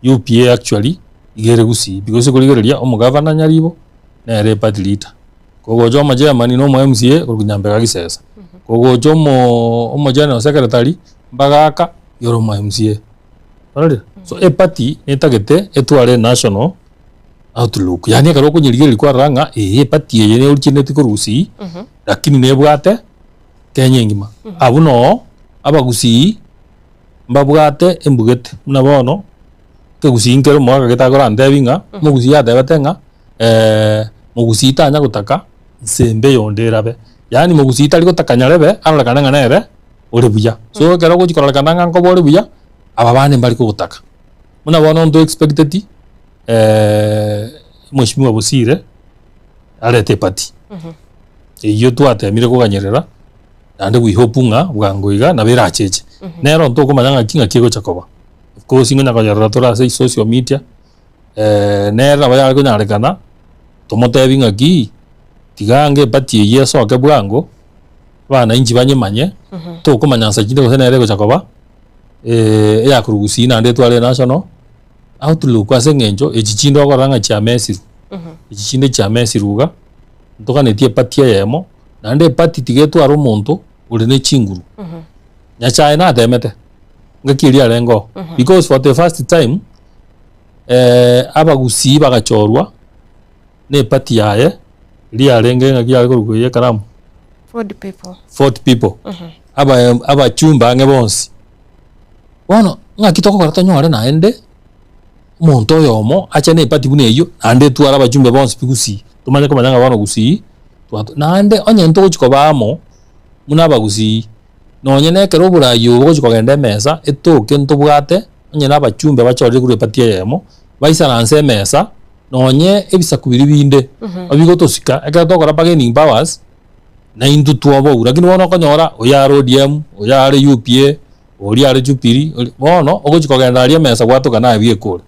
UPA actually igere gusi because kuligereria omugavana nyaribo na ere party leader kogojo majamani no mo MCA kurunyambe gagisesa kogojo mo general secretary bagaka yoro mo MCA alright so e party etagete etware national outlook yani karo kunyirigeri kwa ranga e party ye ne urchinete kurusi lakini ne bwate Kenya ngima abuno abagusi mbabwate embugete muna bono kegusi inkero mwaga getagora ndebinga mugusi yadebetenga mugusi tanya gutaka nsembe yonderabe yani mugusi tali gutakanya rebe arolekana nganere uri buya so kero guchikorolekana nganko bori buya aba bane mbali kugutaka muna bono ndo expected Mheshimiwa Busire arete pati iyo twatemire kuganyerera nande wihopunga bwangoiga na beracheche nero ntoko manyanga kinga kigo chakoba of course ingena kwa yarra tora sei social media nera baya ko nyarekana tomotebinga ki tigange pati yeso ke bwango bana inji banyemanye to ko manyansa kinde ko nere ko chakoba ya kurugusi nande twale national outlook kwa sengenjo echichindo ko ranga cha Messi echichinde cha Messi ruga ntuganetie pati yemo nande pati tigetwara omonto uri ne chinguru nyachae natemete ngakiria rengo because for the first time abagusi bagachorwa ne pati yaye ria renge ngakia kuruye karamu 40 people aba chumba nge bonsi bono ngakitoko karato nyore naende omonto yomo acha ne pati bune iyo ande twara abachumba bonsi pigusi tumanye ko manyanga bano gusi nande onye nto chiko bamo muna bagusi nonye nekero burayo gochiko gende mesa etoke ntobwate onye nabachumba bachorire kuri pati yemo baisa nanse mesa nonye ebisakubiri binde abigo tosika eka tokora bargaining powers na indu tuobo lakini wono konyora oyaro ODM oyaro UPA oyaro Jubilee wono ogochiko genda aria mesa gwatuka na bie kure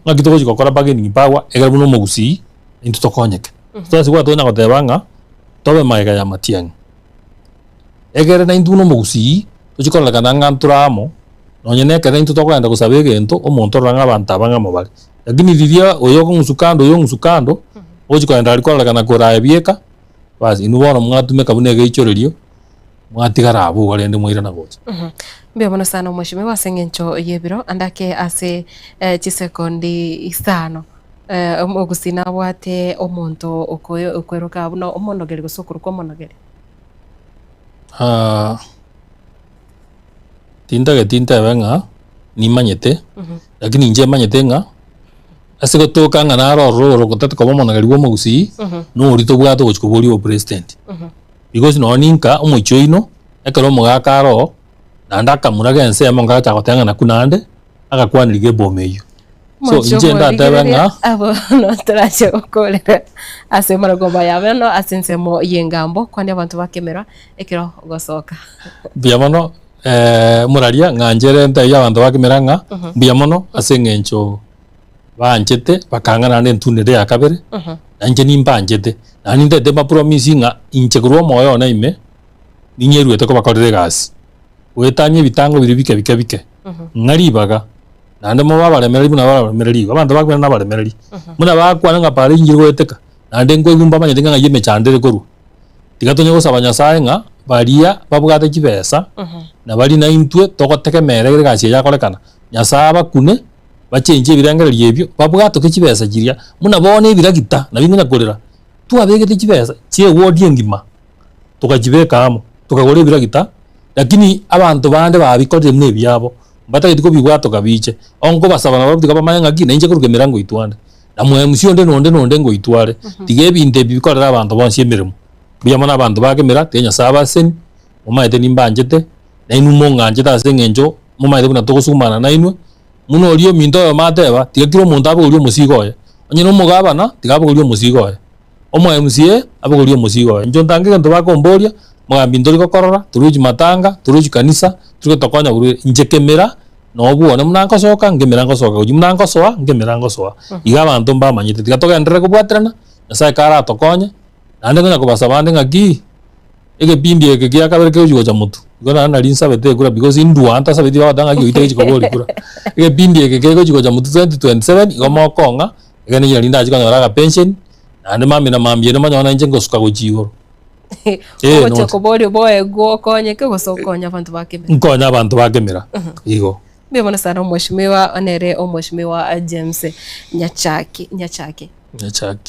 ngakito gochiko kora bargaining power eka buno mugusi indu tokonyeke sasa kwa tonya gotebanga tobe maega ya matiang egere na indu no mugusi tochikola kana nganturamo nonye nekere indu tokwenda kusabe gento omonto ranga bantabanga mobali lakini lilia oyoko musukando ochiko enda alikola kana kora ebieka basi inubono mwatume kabune geichorerio mwatigara abo walende mwira na gocha mbia bona sana mheshimiwa Sengencho Yebiro andake ase chisekondi isano ogusina bwate omonto okweroka buno omonogere gusukuru kwa monogere tinta benga ni manyete lakini nje manyete nga asiko toka nga naro roro kotata kwa monogere wo mugusi no urito bwato gochikobori o president because no ninka omochoino ekero mogakaro nanda kamuraga ense monga cha gotenga na kunande agakwanirige bomeyo so nje ndatebe nga abo no turache okolera ase maragomba yabe no asensemo yengambo kwandi abantu bakemera ekero gosoka biamono muraria nganjere nta ya abantu bakemera nga biamono asengencho banjete bakangana ne ntunere ya kabere nanje nimbanjete nani ndete ba promise nga inchegro moyo na ime ninyeruete ko bakorere gasi wetanye bitango bike ngaribaga nande mo babaremereri buna babaremereri abantu bakwena nabaremereri muna bakwana nga pare injiro eteka nande ngo igumba manye nga yeme chandere koru tigatonye gusabanya sae nga baria babugate kibesa na bari na intwe togotekemere gasi yakorekana nyasaba kune bachenje birangererie ebyo babugate kibesa jiria muna bone biragita na binga korera twabegete kibesa cie wodi ngima tukajibeka amo tukagore biragita lakini abantu bande babikorire mwe byabo batagiti ko bigwato kabiche onko basabana babika bamanya gine nje kuruke mirango itwande na mwe musiyonde nonde ngo itware tige binde bikorera abantu bonse emirimo biyamana abantu bakemera tenya sabasen mumaite nimbanjete na inu monganje tasengenjo mumaite kuna togosumana na inwe muno oliyo mindo yo mateba tige kiro muntu abo oliyo musigoye onye no mugabana tige abo oliyo musigoye omwe MCA abo oliyo musigoye njo ntange ndo bakomboria mugambi ndori gokorora turuji matanga turuji kanisa turuke tokonya buru njekemera no buone munanko soka ngemerango soka uji munanko soa ngemerango soa iga abantu mbamanyite tigatoka ndere kubwatrana nasa kara tokonya nande ngonya kubasabande ngaki ege bindi ege kia kabere ke uji gocha mutu gona na linsa bete kura because indu anta sabiti wa danga ki uite chikoboli kura ege bindi ege ke gochi gocha mutu 2027 igoma konga ege ni yalinda ajika ngara pension nande mami na mambi no manyona nje ngosuka gochigoro ocho kobori boye go konye ke gosokonya abantu bakemera nkonya abantu bakemera igo mbona sana mheshimiwa onere mheshimiwa James Nyachaki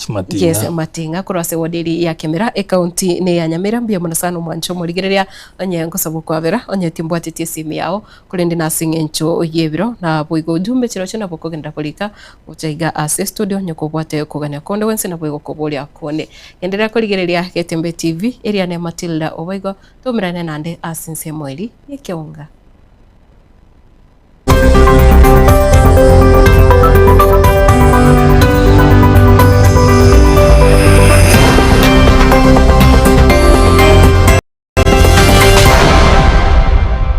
Matinga yes Matinga kurase wodiri ya kemera county ne ya Nyamira mbona sana mwancho murigereria onye ngosabu kwabera onye timbwatiti simu yao kulendi na Sengencho Yebiro na boigo jumbe chiro chona bokogenda kulika uchaiga ase studio nyoko bwate kugania konde wense na boigo koboli akone endelea kuligereria Getembe TV eria ne Matilda Oboigo tumirane nande asinse mweli yekeunga